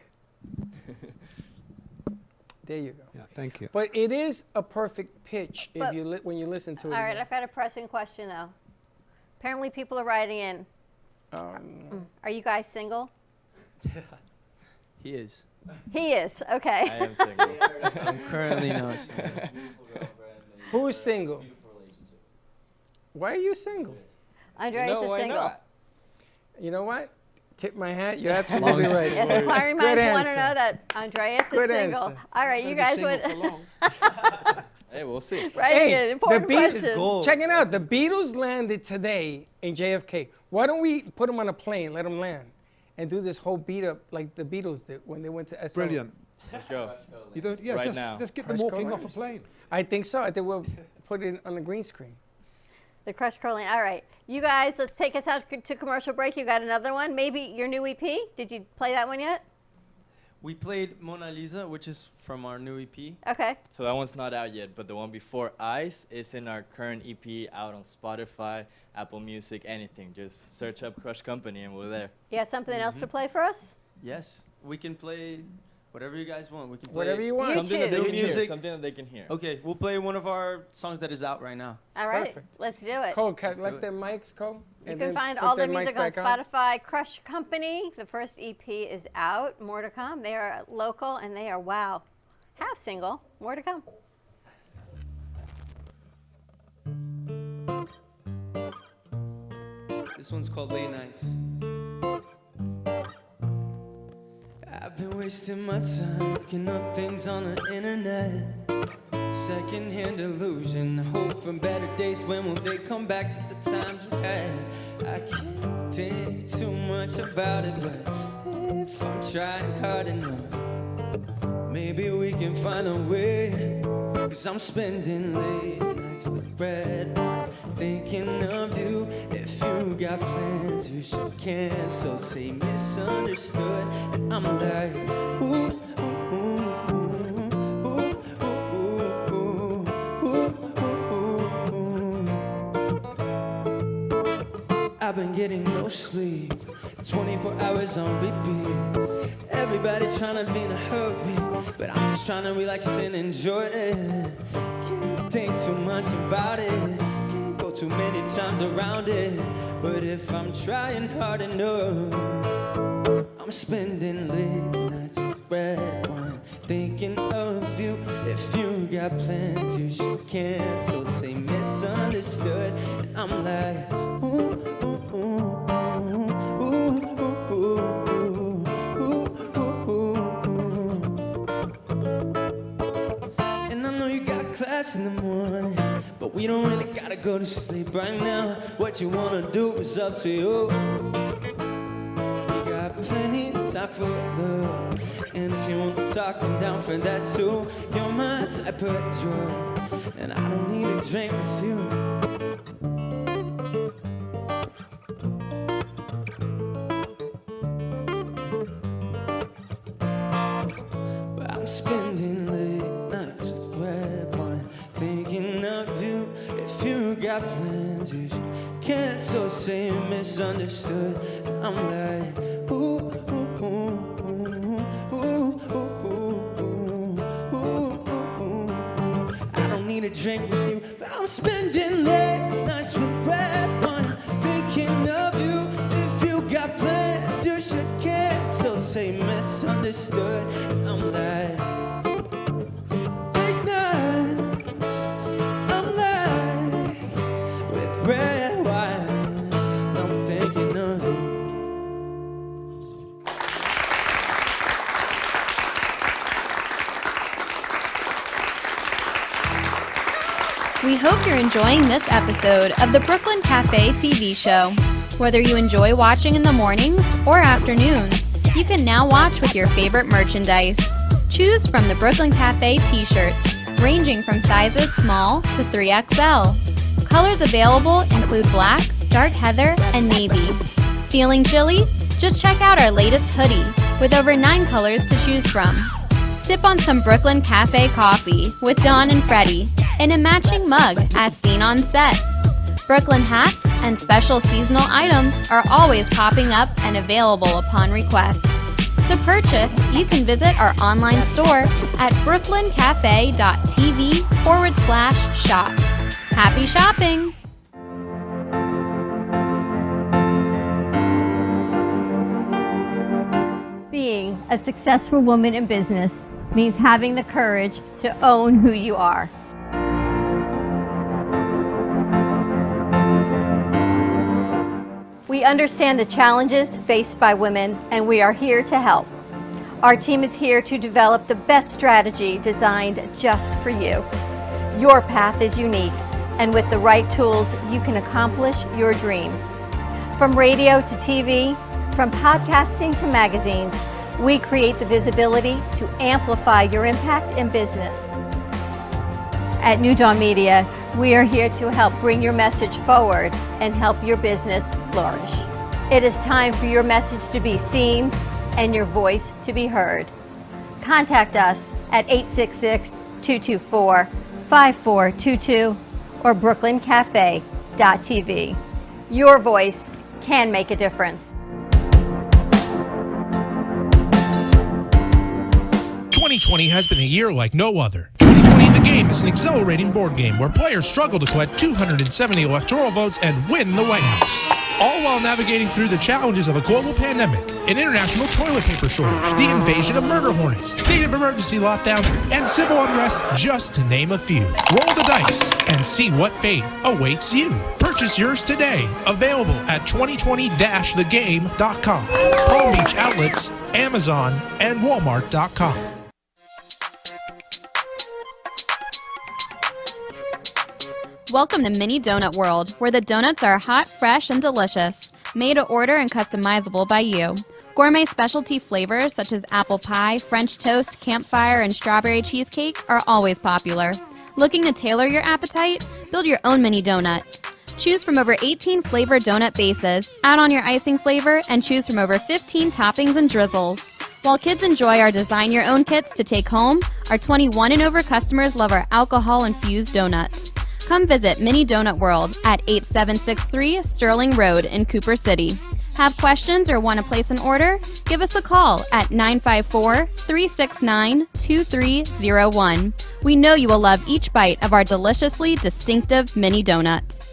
There you go. Yeah, thank you. But it is a perfect pitch But- when you listen to it. All right, again. I've got a pressing question though. Apparently, people are writing in. Are you guys single? he is. He is. Okay. I am single. I'm currently not single. Who's single? Why are you single? Andreas No, is why single. not? You know what? Tip my hat. You're absolutely Long right. Yes, inquiring minds Good want to answer. know that Andreas is Good single. answer. All right, you guys would. Hey, we'll see. Writing in important Beatles, questions. check it out. The Beatles landed today in JFK. Why don't we put them on a plane, let them land, and do this whole beat up like the Beatles did when they went to SL? Brilliant. Let's go. You don't, yeah, Right now. just get them Crush walking Cola. off a plane. I think so. I think we'll put it on the green screen. The Crush Curling. All right, you guys, let's take us out to commercial break. You got another one? Maybe your new EP? Did you play that one yet? We played Mona Lisa, which is from our new EP. Okay. So that one's not out yet, but the one before Ice is in our current EP out on Spotify, Apple Music, anything. Just search up Crush Company and we're there. You have something else to play for us? Yes, we can play whatever you guys want. We can play Whatever you want. Something that they New can hear. music. Something that they can hear. Okay, we'll play one of our songs that is out right now. All right, Perfect. let's do it. Cole, Let's let do it. their mics go. You can find all their music on Spotify. Crush Company, the first EP is out. More to come. They are local and they are, wow, half single. More to come. This one's called Late Nights. I've been wasting my time looking up things on the internet. Secondhand illusion, hope for better days. When will they come back to the times we had? I can't think too much about it, but if I'm trying hard enough, maybe we can find a way. Cause I'm spending late nights with red wine, thinking of you. If you got plans, you should cancel. Say misunderstood, and I'm like, ooh, ooh, ooh, ooh, ooh, ooh, ooh, ooh. I've been getting no sleep, 24 hours on repeat. Everybody tryna be in a hurry, but I'm just tryna relax and enjoy it. Can't think too much about it, can't go too many times around it. But if I'm trying hard enough, I'm spending late nights with red wine, thinking of you. If you got plans, you should cancel. Say misunderstood, and I'm like, ooh, ooh, ooh, ooh, ooh, ooh, ooh. Class in the morning, but we don't really gotta go to sleep right now. What you wanna do is up to you. We got plenty of time for love, and if you wanna talk, I'm down for that too. You're my type of drug, and I don't need a drink with you. But I'm spending late nights with red wine, thinking of you. If you got plans, you should cancel, say you misunderstood. And I'm like, ooh, ooh, ooh, ooh, ooh, ooh, ooh, ooh, ooh. I don't need a drink with you, but I'm spending late nights with red wine, thinking of you. If you got plans, you should cancel, say misunderstood. And I'm like, big nights, I'm like, with red wine, I'm thinking of you. We hope you're enjoying this episode of the Brooklyn Cafe TV show. Whether you enjoy watching in the mornings or afternoons, you can now watch with your favorite merchandise. Choose from the Brooklyn Cafe t-shirts, ranging from sizes small to 3XL. Colors available include black, dark heather, and navy. Feeling chilly? Just check out our latest hoodie with over 9 colors to choose from. Sip on some Brooklyn Cafe coffee with Dawn and Freddie in a matching mug as seen on set. Brooklyn hats and special seasonal items are always popping up and available upon request. To purchase, you can visit our online store at brooklyncafe.tv/shop. Happy shopping! Being a successful woman in business means having the courage to own who you are. We understand the challenges faced by women, and we are here to help. Our team is here to develop the best strategy designed just for you. Your path is unique, and with the right tools, you can accomplish your dream. From radio to TV, from podcasting to magazines, we create the visibility to amplify your impact in business. At New Dawn Media, we are here to help bring your message forward and help your business flourish. It is time for your message to be seen and your voice to be heard. Contact us at 866-224-5422 or brooklyncafe.tv. Your voice can make a difference. 2020 has been a year like no other. 2020 The Game is an exhilarating board game where players struggle to collect 270 electoral votes and win the White House. All while navigating through the challenges of a global pandemic, an international toilet paper shortage, the invasion of murder hornets, state of emergency lockdowns, and civil unrest, just to name a few. Roll the dice and see what fate awaits you. Purchase yours today. Available at 2020-thegame.com, Palm Beach outlets, Amazon, and Walmart.com. Welcome to Mini Donut World, where the donuts are hot, fresh, and delicious, made to order and customizable by you. Gourmet specialty flavors such as apple pie, French toast, campfire, and strawberry cheesecake are always popular. Looking to tailor your appetite? Build your own mini donut. Choose from over 18 flavored donut bases, add on your icing flavor, and choose from over 15 toppings and drizzles. While kids enjoy our design your own kits to take home, our 21 and over customers love our alcohol-infused donuts. Come visit Mini Donut World at 8763 Sterling Road in Cooper City. Have questions or want to place an order? Give us a call at 954-369-2301. We know you will love each bite of our deliciously distinctive mini donuts.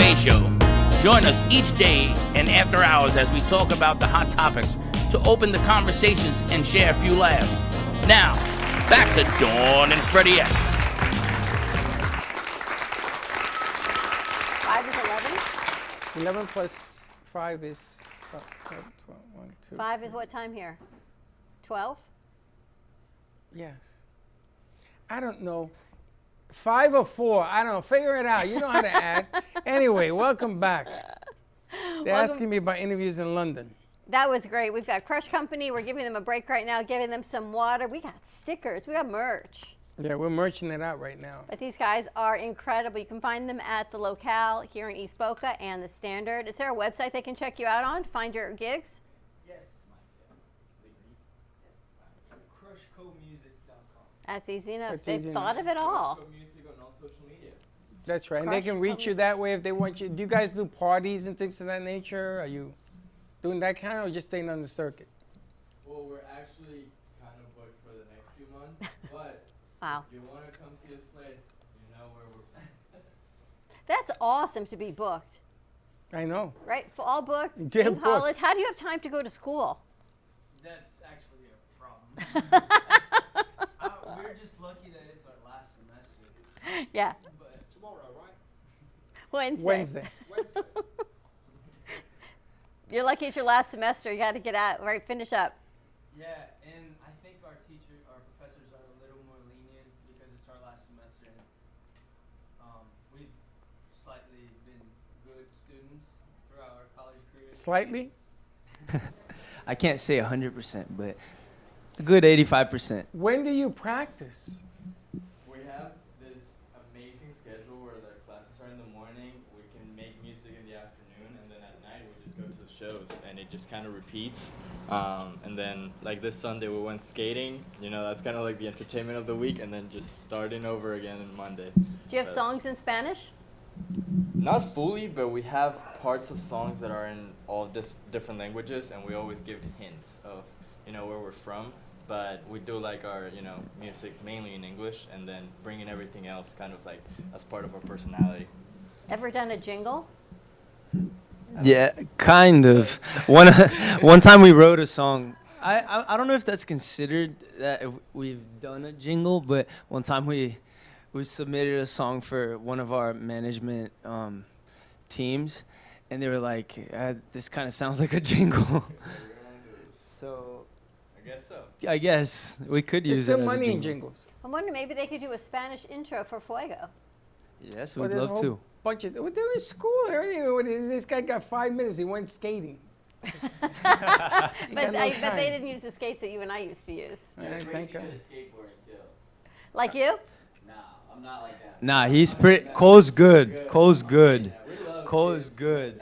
Cafe Show. Join us each day and after hours as we talk about the hot topics to open the conversations and share a few laughs. Now, back to Dawn and Freddie S. 5 is 11? 11 plus 5 is 12, 1, 2. 5 is what time here? 12? Yes. I don't know. 5 or 4, I don't know. Figure it out. You know how to add. Anyway, welcome back. They're asking me about interviews in London. That was great. We've got Crush Company. We're giving them a break right now, giving them some water. We got stickers. We got merch. Yeah, we're merching it out right now. But these guys are incredible. You can find them at the locale here in East Boca and the Standard. Is there a website they can check you out on to find your gigs? Yes. CrushCoMusic.com. That's easy enough. That's They've easy thought enough. of it all. CrushCoMusic on all social media. That's right. And they can reach you that way if they want you. Do you guys do parties and things of that nature? Are you doing that kind or just staying on the circuit? Well, we're actually kind of booked for the next few months, but wow. If you want to come see this place, you know where we're. That's awesome to be booked. I know. Right? All booked, Damn in booked. college. How do you have time to go to school? That's actually a problem. We're just lucky that it's our last semester. Yeah. But Tomorrow, right? Wednesday. Wednesday. You're lucky it's your last semester. You got to get out, right? Finish up. yeah, and I think our professors are a little more lenient because it's our last semester. And, we've slightly been good students throughout our college career. Slightly? I can't say 100%, but a good 85%. When do you practice? We have this amazing schedule where the classes are in the morning. We can make music in the afternoon, and then at night we just go to the shows, and it just kind of repeats. And then, like this Sunday, we went skating. You know, that's kind of like the entertainment of the week, and then just starting over again on Monday. Do you have songs in Spanish? Not fully, but we have parts of songs that are in all different languages, and we always give hints of, you know, where we're from. But we do like our, you know, music mainly in English, and then bringing everything else kind of like as part of our personality. Ever done a jingle? Yeah, kind of. One time we wrote a song. I don't know if that's considered that we've done a jingle, but one time we submitted a song for one of our management teams, and they were like, "This kind of sounds like a jingle." So, I guess so. I guess we could use There's it still as a money jingle. in jingles. I'm wondering maybe they could do a Spanish intro for Fuego. Yes, Well, we'd there's a love whole to. bunch of, well, they're in school. This guy got 5 minutes. He went skating. But got no they time. didn't use the skates that you and I used to use. Thank God. skateboarding too. Like you? Nah, I'm not like that. Nah, he's pretty. Cole's good. Cole's good. Cole is good.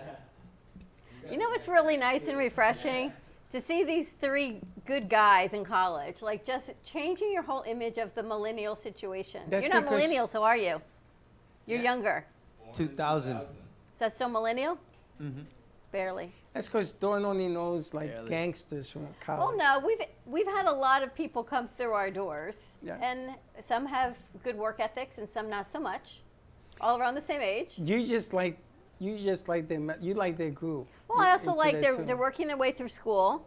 You know what's really nice and refreshing? To see these three good guys in college, like just changing your whole image of the millennial situation. That's You're not because- millennials, so are you? You're younger. 2000. Is that still millennial? Mm-hmm. Barely. That's because Dawn only knows like gangsters from college. Well, no, we've had a lot of people come through our doors, Yeah. and some have good work ethics, and some not so much. All around the same age. You just like them. You like their groove. Well, I also Into like that too. they're working their way through school.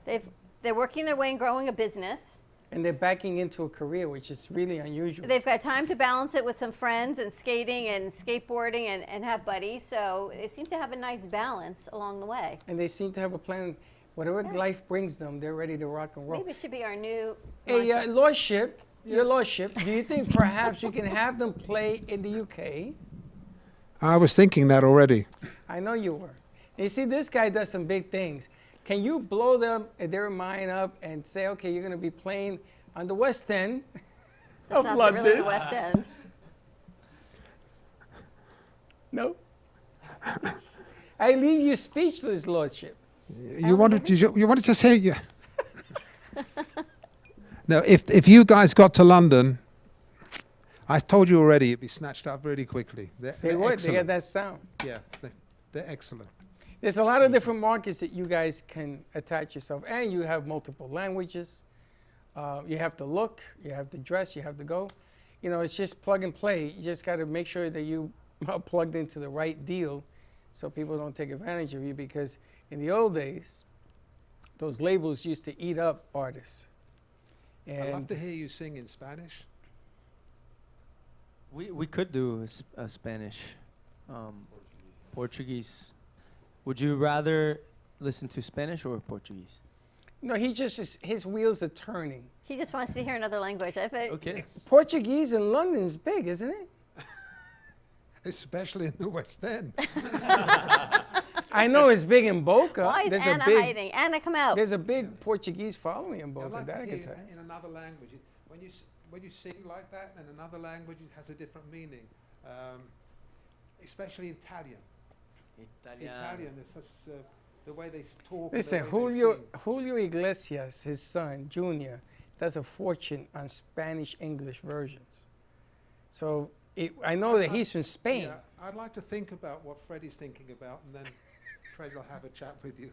They're working their way in growing a business. And they're backing into a career, which is really unusual. They've got time to balance it with some friends and skating and skateboarding and have buddies. So they seem to have a nice balance along the way. And they seem to have a plan. Whatever life brings them, they're ready to rock and roll. Maybe it should be our new. Hey, mantra. Lordship, your Lordship, do you think perhaps you can have them play in the UK? I was thinking that already. I know you were. You see, this guy does some big things. Can you blow their mind up and say, okay, you're going to be playing on the West End That's of not London? really the West End. No. I leave you speechless, Lordship. You wanted to say yeah. No, if you guys got to London, I told you already, it'd be snatched up really quickly. They're They would. They excellent. got that sound. Yeah, they're excellent. There's a lot of different markets that you guys can attach yourself, and you have multiple languages. You have to look, you have to dress, you have to go. You know, it's just plug and play. You just got to make sure that you plugged into the right deal so people don't take advantage of you, because in the old days, those labels used to eat up artists. I'd love And to hear you sing in Spanish. We could do a Spanish, Portuguese. Would you rather listen to Spanish or Portuguese? no, his wheels are turning. He just wants to hear another language, I think. Okay. Portuguese in London is big, isn't it? Especially in the West End. I know it's big in Boca. Why is There's Anna a big, hiding? Anna, come out. There's a big Portuguese following in I'd Boca. like That to I hear can tell you in another language. When you sing like that in another language, it has a different meaning. Especially Italian. Italian is just the way they talk. Listen, and the way they Julio Iglesias, his son, Junior, does a fortune on Spanish-English versions. So I know that he's from Spain. Yeah, I'd like to think about what Freddie's thinking about, and then Freddie will have a chat with you.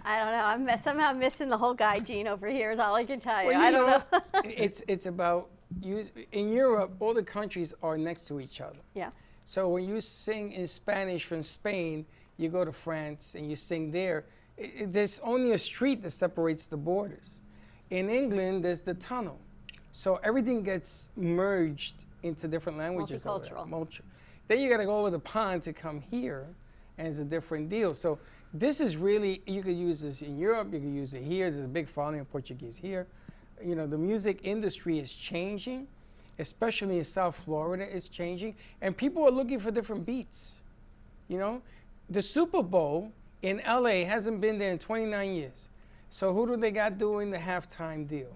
I don't know. I'm somehow missing the whole guy gene over here is all I can tell you. Well, I don't know. it's about in Europe, all the countries are next to each other. Yeah. So when you sing in Spanish from Spain, you go to France and you sing there. There's only a street that separates the borders. In England, there's the tunnel. So everything gets merged into different languages. over there. Then you got to go over the pond to come here, and it's a different deal. So this is really, you could use this in Europe, you could use it here. There's a big following of Portuguese here. You know, the music industry is changing, especially in South Florida, it's changing. And people are looking for different beats. You know, the Super Bowl in LA hasn't been there in 29 years. So who do they got doing the halftime deal?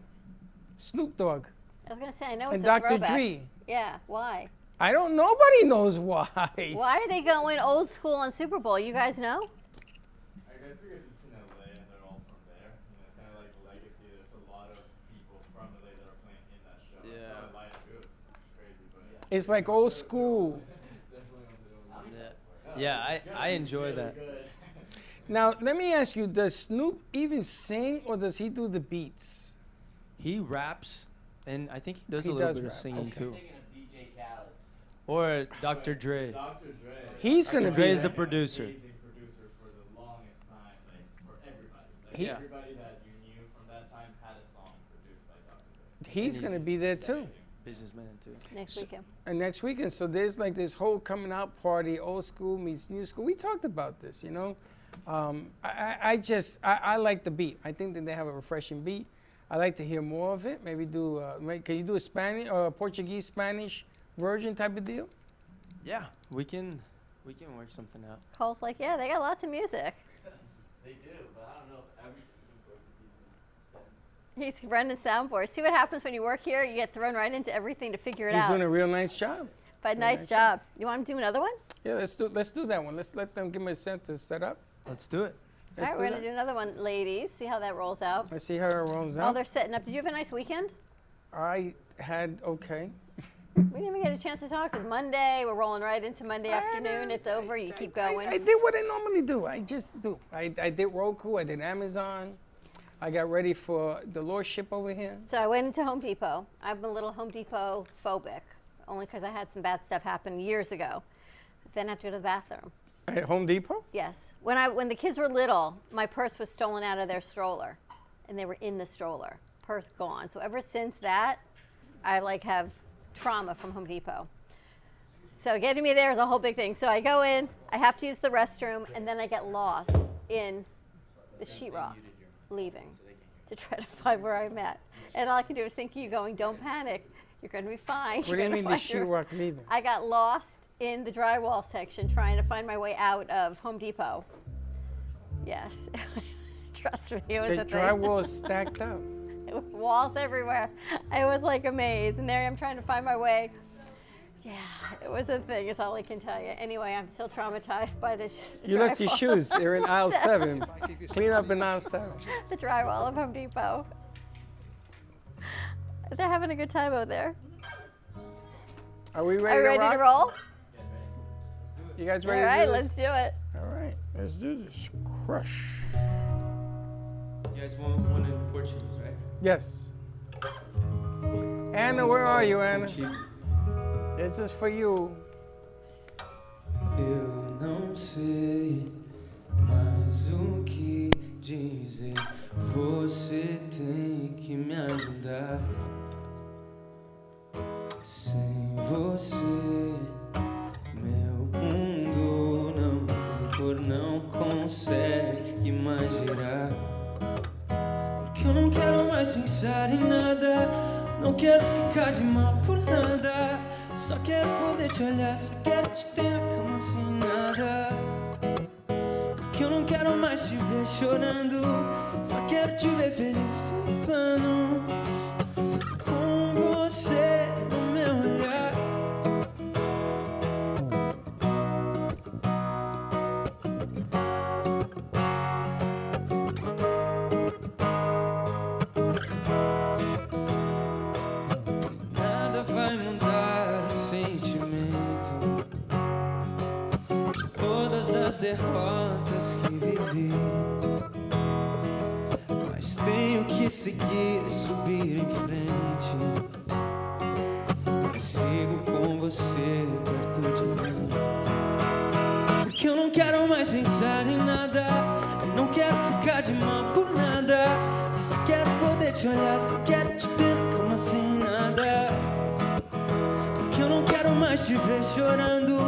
Snoop Dogg. I was going to say, I know And it's Dr. a throwback. Dre. Yeah, why? I don't, nobody knows why. Why are they going old school on Super Bowl? You guys know? I guess because it's in LA and they're all from there. You know, it's kind of like the legacy. There's a lot of people from LA that are playing in that show. Yeah. I saw it live. It was crazy, but yeah. It's like old school. Yeah, I enjoy that. Now, let me ask you, does Snoop even sing or does he do the beats? He raps, and I think he does He a little does bit of rap. singing Okay. too. DJ Khaled. Or Dr. Dre. Dr. Dre. He's gonna Dr. Dre be is the there. producer. Amazing producer for the longest time, like for everybody. Like He- everybody that you knew from that time had a song produced by Dr. Dre. He's going to be there too. Businessman too. Next weekend. And next weekend. So there's like this whole coming out party, old school meets new school. We talked about this, you know. I like the beat. I think that they have a refreshing beat. I like to hear more of it. Maybe do, can you do a Spanish or Portuguese Spanish version type of deal? Yeah, we can work something out. Cole's like, yeah, they got lots of music. They do, but I don't know if everything's important to He's running soundboard. See what happens when you work here? You get thrown right into everything to figure it He's out. doing a real nice job. But Real nice nice job. You want to do another one? Yeah, let's do that one. Let's let them give me a cent to set up. Let's do it. All right, we're going to do another one, ladies. See how that rolls out. Let's see how it rolls While out. they're setting up, did you have a nice weekend? I had okay. We didn't even get a chance to talk because Monday, we're rolling right into Monday afternoon. It's over. You keep going. I did what I normally do. I just do. I did Roku. I did Amazon. I got ready for the Lordship over here. So I went into Home Depot. I'm a little Home Depot phobic, only because I had some bad stuff happen years ago. Then I had to go to the bathroom. At Home Depot? Yes. When the kids were little, my purse was stolen out of their stroller, and they were in the stroller. Purse gone. So ever since that, I have trauma from Home Depot. So getting me there is a whole big thing. So I go in, I have to use the restroom, and then I get lost in the sheetrock, leaving to try to find where I'm at. And all I can do is think of you going, don't panic. You're going to be fine. What do you mean the sheetrock leaving? I got lost in the drywall section trying to find my way out of Home Depot. Yes. Trust me, it was The a thing. drywall is stacked up. Walls everywhere. I was like a maze, and there I'm trying to find my way. Yeah, it was a thing, is all I can tell you. Anyway, I'm still traumatized by this You left your drywall. shoes. They're in aisle 7. Clean up in aisle 7. The drywall of Home Depot. They're having a good time out there. Are we Are ready, you ready rock? to roll? You guys All ready right, to do let's this? do it. All right, let's do this. Crush. You guys want one in Portuguese, right? Yes. Anna, where are you, Anna? This is for you. Eu não sei mais o que dizer. Você tem que me ajudar. Sem você, meu mundo não tem cor, não consegue mais girar. Porque eu não quero mais pensar em nada, não quero ficar de mal por nada. Só quero poder te olhar, só quero te ter na cama sem nada. Porque eu não quero mais te ver chorando, só quero te ver feliz sem planos. Com você no meu olhar. Nada vai mudar o sentimento de todas as derrotas que vivi. Mas tenho que seguir, subir em frente. Eu sigo com você perto de mim. Porque eu não quero mais pensar em nada, eu não quero ficar de mal por nada. Só quero poder te olhar, só quero te ter na cama sem nada. Porque eu não quero mais te ver chorando,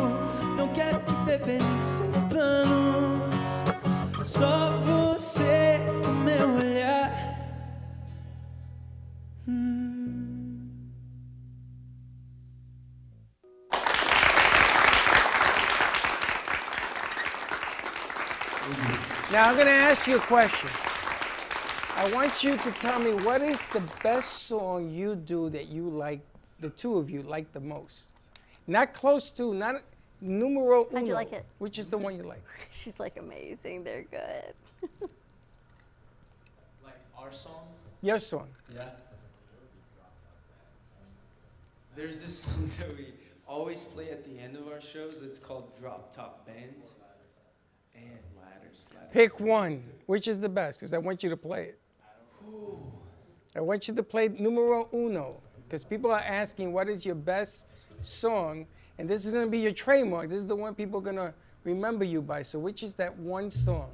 não quero te ver feliz sem planos. Só você no meu olhar. Now I'm going to ask you a question. I want you to tell me what is the best song you do that you like, the two of you like the most? Not close to, not numero uno. How'd you like it? Which is the one you like? She's like amazing. They're good. Like our song? Your song. Yeah. There's this song that we always play at the end of our shows. It's called Drop Top Bands. And Ladders. Pick one. Which is the best? Because I want you to play it. I want you to play numero uno. Because people are asking, what is your best song? And this is going to be your trademark. This is the one people are going to remember you by. So which is that one song?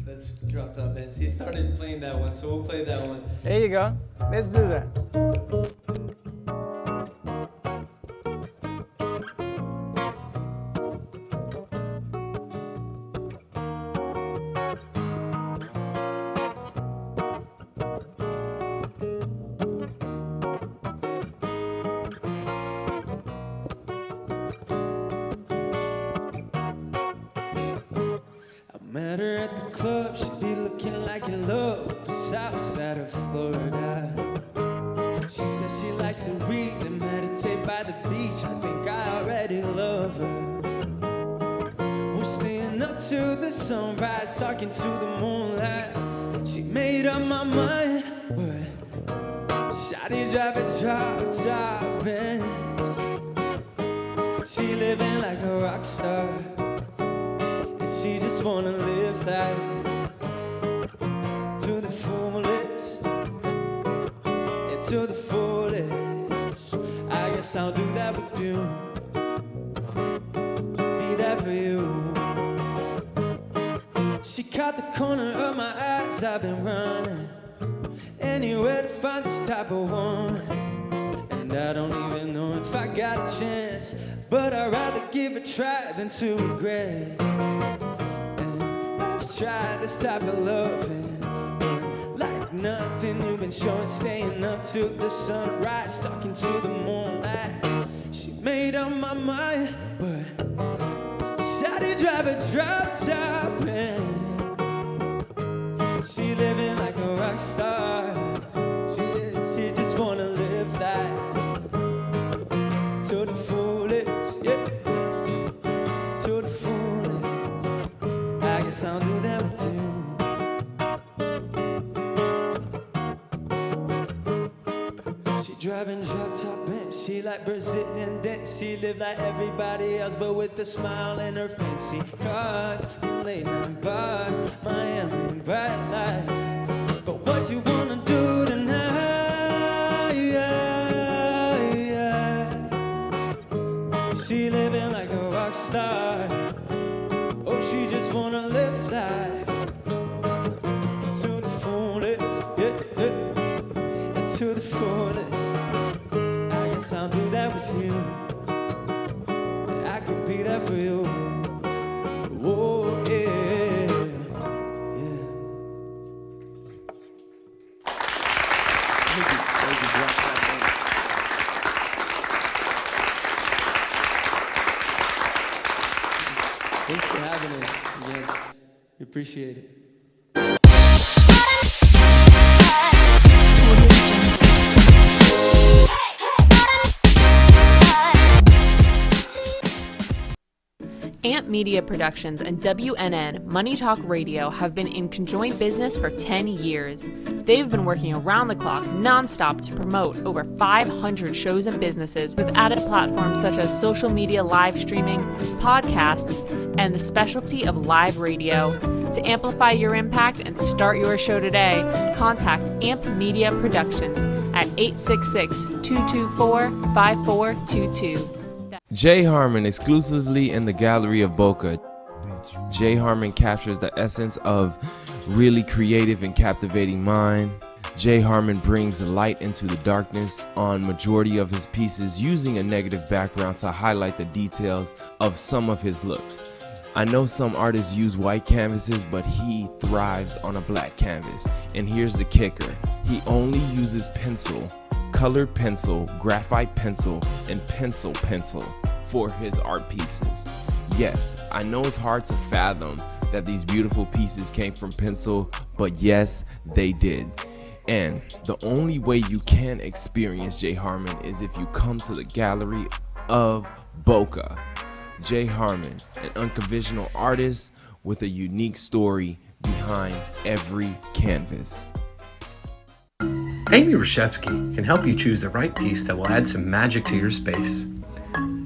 Let's Drop Top Bands. He started playing that one, so we'll play that one. There you go. Let's do that. Met her at the club, she be looking like in love with the south side of Florida. She says she likes to read and meditate by the beach. I think I already love her. We're staying up till the sunrise, talking to the moonlight. She made up my mind, but shawty driving drop top Benz. She living like a rock star. She just wanna live life to the fullest, yeah, to the fullest. I guess I'll do that with you, be that for you. She caught the corner of my eyes. I've been running anywhere to find this type of woman, and I don't even know if I got a chance, but I'd rather give it a try than to regret. Try this type of loving, like nothing you've been showing. Staying up till the sunrise, talking to the moonlight. She made up my mind, but shawty drive a drop top and she living like a rock star. She just wanna live life to the fullest, yeah, to the fullest. I guess I'll do that with you. She driving drop top Benz. She like Brazilian dance. She live like everybody else, but with a smile and her fancy cars and late night bars, Miami bright light. But what you wanna do tonight? Thanks for having us again. We appreciate it. Amp Media Productions and WNN Money Talk Radio have been in conjoint business for 10 years. They've been working around the clock nonstop to promote over 500 shows and businesses with added platforms such as social media live streaming, podcasts, and the specialty of live radio. To amplify your impact and start your show today, contact Amp Media Productions at 866-224-5422. Jay Harmon exclusively in the Gallery of Boca. Jay Harmon captures the essence of really creative and captivating mind. Jay Harmon brings light into the darkness on majority of his pieces, using a negative background to highlight the details of some of his looks. I know some artists use white canvases, but he thrives on a black canvas. And here's the kicker: he only uses pencil, colored pencil, graphite pencil, and pencil for his art pieces. Yes, I know it's hard to fathom that these beautiful pieces came from pencil, but yes, they did. And the only way you can experience Jay Harmon is if you come to the Gallery of Boca. Jay Harmon, an unconventional artist with a unique story behind every canvas. Amy Reshevsky can help you choose the right piece that will add some magic to your space.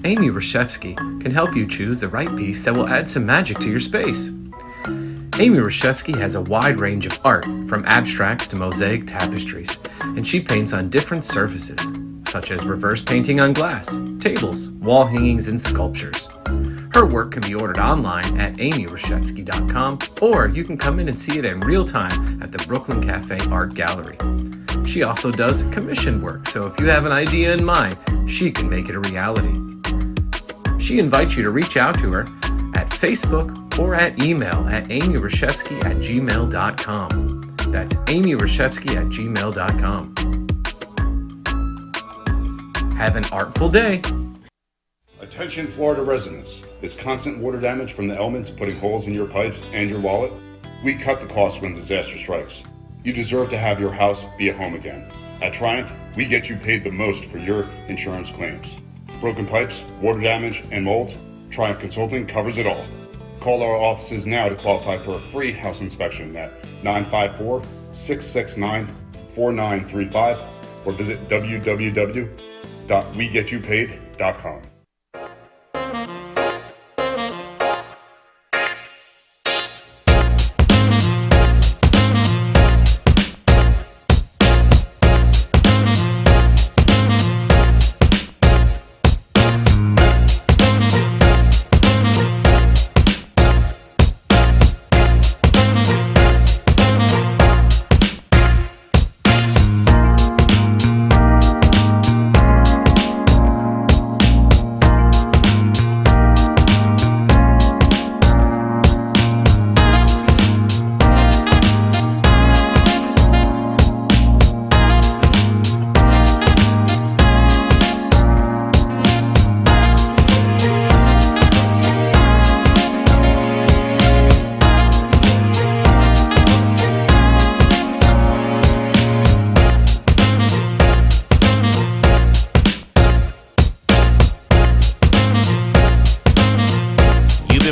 Amy Reshevsky can help you choose the right piece that will add some magic to your space. Amy Reshevsky has a wide range of art, from abstracts to mosaic tapestries, and she paints on different surfaces, such as reverse painting on glass, tables, wall hangings, and sculptures. Her work can be ordered online at amyreshevsky.com, or you can come in and see it in real time at the Brooklyn Cafe Art Gallery. She also does commission work, so if you have an idea in mind, she can make it a reality. She invites you to reach out to her at Facebook or at email at amyreshevsky@gmail.com. That's amyreshevsky@gmail.com. Have an artful day. Attention Florida residents. Is constant water damage from the elements putting holes in your pipes and your wallet? We cut the cost when disaster strikes. You deserve to have your house be a home again. At Triumph, we get you paid the most for your insurance claims. Broken pipes, water damage, and mold? Triumph Consulting covers it all. Call our offices now to qualify for a free house inspection at 954-669-4935 or visit www.wegetYouPaid.com.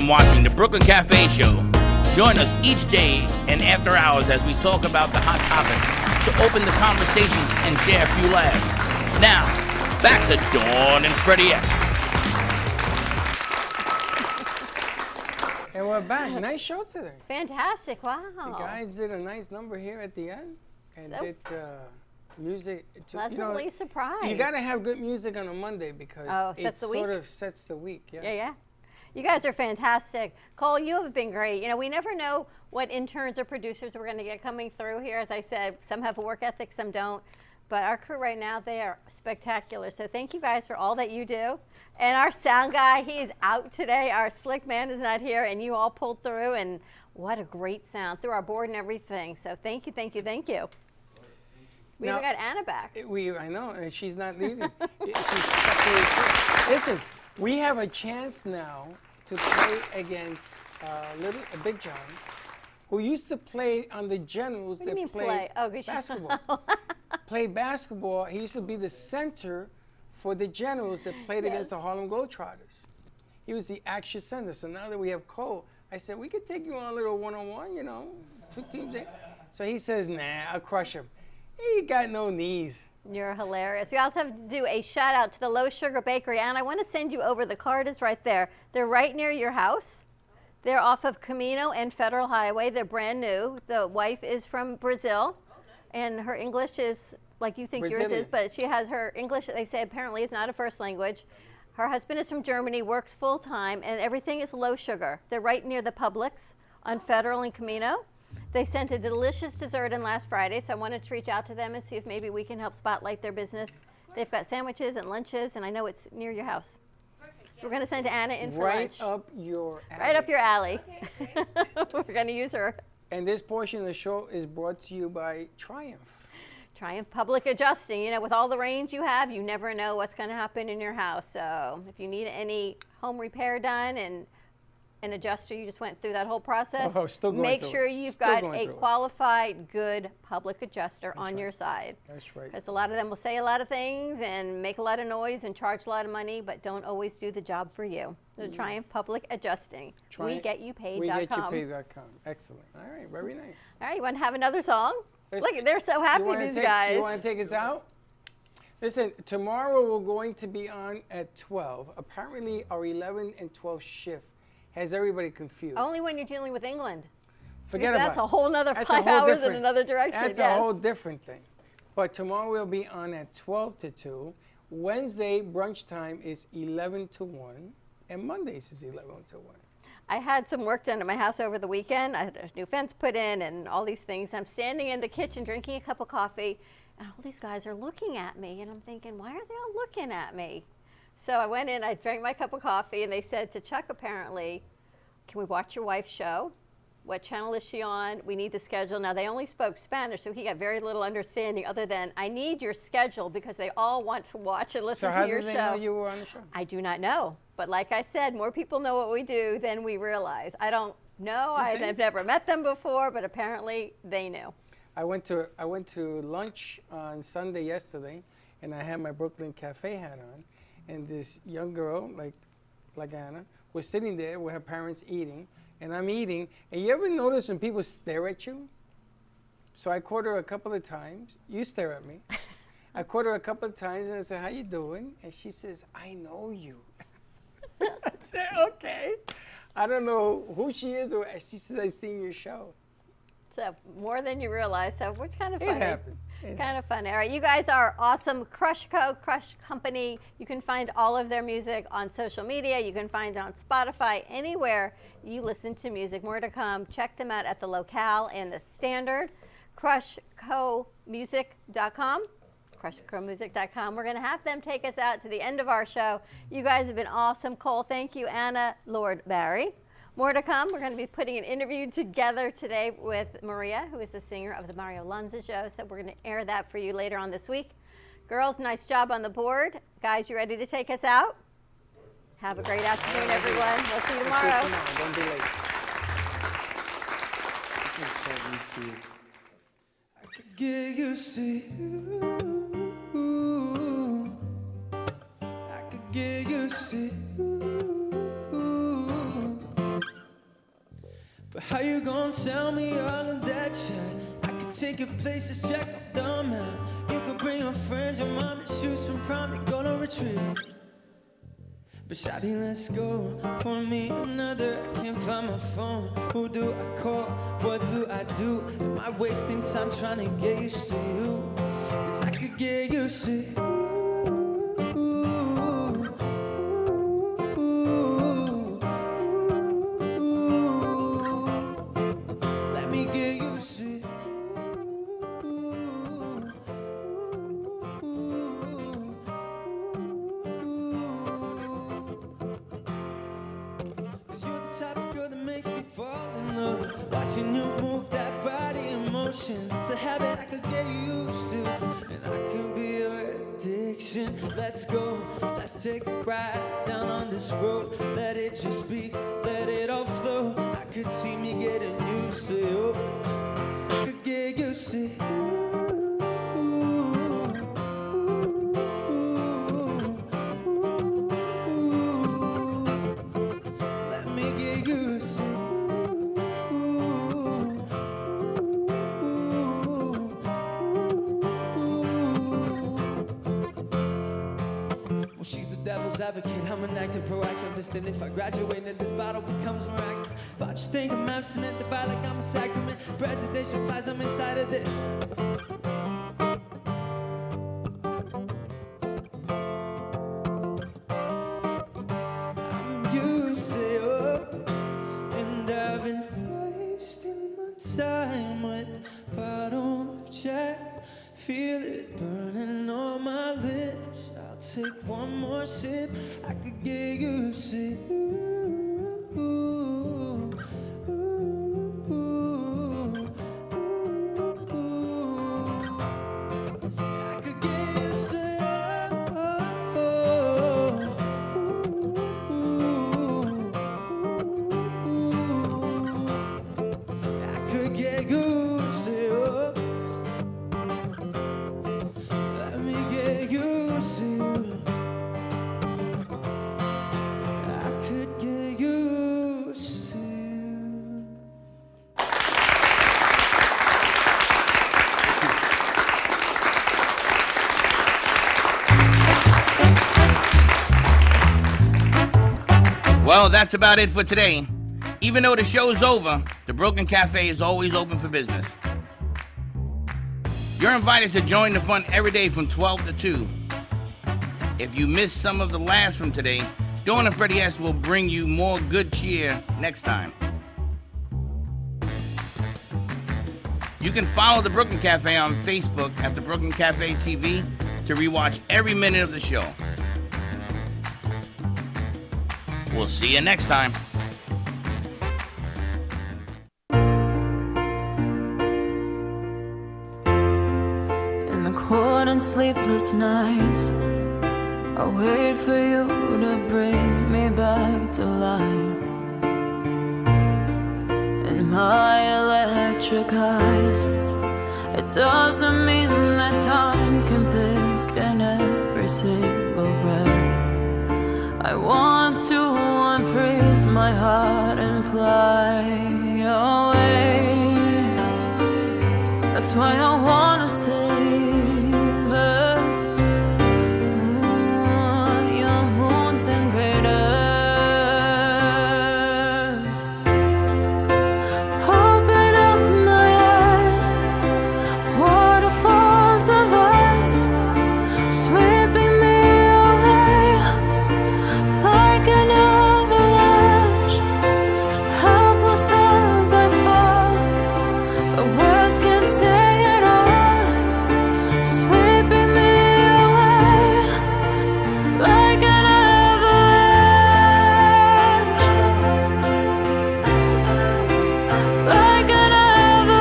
Watching the Brooklyn Cafe Show. Join us each day and after hours as we talk about the hot topics to open the conversations and share a few laughs. Now, back to Dawn and Freddie S. And we're back. Nice show today. Fantastic. Wow. The guys did a nice number here at the end and So did music. Pleasantly surprised. You got to have good music on a Monday because it sort of sets the week. Yeah. You guys are fantastic. Cole, you have been great. You know, we never know what interns or producers we're going to get coming through here. As I said, some have a work ethic, some don't. But our crew right now, they are spectacular. So thank you guys for all that you do. And our sound guy, he is out today. Our slick man is not here, and you all pulled through. And what a great sound through our board and everything. So thank you. We even got Anna back. I know, and she's not leaving. She's stuck. Listen, we have a chance now to play against Big John, who used to play on the Generals What do you mean play play? Oh, good. basketball. Play basketball. He used to be the center for the Generals that played against the Harlem Globetrotters. He was the action center. So now that we have Cole, I said, we could take you on a little one-on-one, you know, 2 teams in. So he says, nah, I'll crush him. He got no knees. You're hilarious. We also have to do a shout out to the Low Sugar Bakery. And I want to send you over. The card is right there. They're right near your house. They're off of Camino and Federal Highway. They're brand new. The wife is from Brazil. And her English is like you think Brazilian. yours is, but she has her English, they say apparently is not a first language. Her husband is from Germany, works full time, and everything is low sugar. They're right near the Publix on Federal and Camino. They sent a delicious dessert in last Friday, so I wanted to reach out to them and see if maybe we can help spotlight their business. They've got sandwiches and lunches, and I know it's near your house. So we're going to send Anna in for lunch. Right up your alley. Right up your alley. We're going to use her. And this portion of the show is brought to you by Triumph. Triumph Public Adjusting. You know, with all the range you have, you never know what's going to happen in your house. So if you need any home repair done and an adjuster, you just went through that whole process. Oh, still going Make through sure it. you've Still got going a through it. qualified, good public adjuster on right. your side. That's right. Because a lot of them will say a lot of things and make a lot of noise and charge a lot of money, but don't always do the job for you. The Triumph Public Adjusting. WeGetYouPaid.com. WeGetYouPaid.com. Excellent. All right, very nice. All right, you want to have another song? Look, they're so happy, these guys. You want to take us out? Listen, tomorrow we're going to be on at 12. Apparently, our 11 and 12 shift has everybody confused. Only when you're dealing with England. Forget Because about that's it. a whole nother That's 5 a whole hours in different- another direction. That's a whole different thing. But tomorrow we'll be on at 12 to 2. Wednesday, brunch time is 11 to 1. And Mondays is 11 to 1. I had some work done at my house over the weekend. I had a new fence put in and all these things. I'm standing in the kitchen drinking a cup of coffee, and all these guys are looking at me, and I'm thinking, why are they all looking at me? So I went in, I drank my cup of coffee, and they said to Chuck, apparently, can we watch your wife's show? What channel is she on? We need the schedule. Now, they only spoke Spanish, so he got very little understanding other than, I need your schedule because they all want to watch and listen to your show. So how did they know you were on the show? I do not know. But like I said, more people know what we do than we realize. I don't know. I've never met them before, but apparently they knew. I went to lunch on Sunday yesterday, and I had my Brooklyn Cafe hat on, and this young girl, like Anna, was sitting there with her parents eating, and I'm eating. And you ever notice when people stare at you? So I caught her a couple of times. You stare at me. I caught her a couple of times, and I said, how you doing? And she says, I know you. I said, okay. I don't know who she is, or she says, I've seen your show. So more than you realize, so it's kind of funny. It happens. Kind of funny. All right, you guys are awesome. Crush Company. You can find all of their music on social media. You can find it on Spotify, anywhere you listen to music. More to come. Check them out at the Locale and the Standard. CrushCoMusic.com. CrushCoMusic.com. We're going to have them take us out to the end of our show. You guys have been awesome. Cole, thank you. Anna, Lord Barry. More to come. We're going to be putting an interview together today with Maria, who is the singer of the Mario Lanza Show. So we're going to air that for you later on this week. Girls, nice job on the board. Guys, you ready to take us out? Have a great afternoon, everyone. We'll see you tomorrow. Don't be late. I could get used to you. I could get used to you. But how you gonna tell me all of that shit? I could take your places, check out the map. You could bring your friends, your mom, and shoes from prom, you go to retreat. But shawty, let's go. Pour me another, I can't find my phone. Who do I call? What do I do? Am I wasting time trying to get used to you? 'Cause I could get used to you. Let me get used to you. 'Cause you're the type of girl that makes me fall in love. Watching you move that body in motion, it's a habit I could get used to, and I could be your addiction. addiction. Let's go, let's take a ride down on this road. Let it just be, let it all flow. I could see me getting used to you, so I could get used to you. Let me get used to you. She's the devil's advocate, I'm an active, proactivist. And if I graduate and this battle becomes miraculous, but you think I'm abstinent, divide like I'm a sacrament. Presidential ties, I'm inside of this. I'm used to you, and I've been wasting my time with a bottle of Jack. Feel it burning on my lips. I'll take one more sip. I could get used to you. I could get used to you. I could get used to you. Let me get used to you. I could get used to you. Well, that's about it for today. Even though the show's over, the Brooklyn Cafe is always open for business. You're invited to join the fun every day from 12 to 2. If you missed some of the laughs from today, Dawn and Freddie S. will bring you more good cheer next time. You can follow the Brooklyn Cafe on Facebook at the Brooklyn Cafe TV to rewatch every minute of the show. We'll see you next time. In the cold and sleepless nights, I wait for you to bring me back to life. In my electric eyes, it doesn't mean that time can thicken every single breath. I want to unfreeze my heart and fly away. That's why I wanna save her. Your moons and craters. Open up my eyes, waterfalls of ice, sweeping me away like an avalanche. Helpless as I fall, the words can't say it all, sweeping me away like an avalanche, like an avalanche.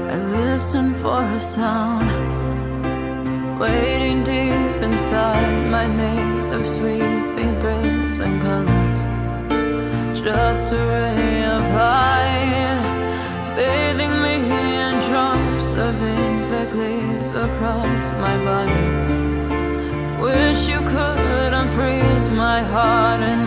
I listen for a sound, waiting deep inside my maze of sweeping thrills and colors. Just a ray of light, bathing me in drops of ink that gleams across my body. Wish you could unfreeze my heart and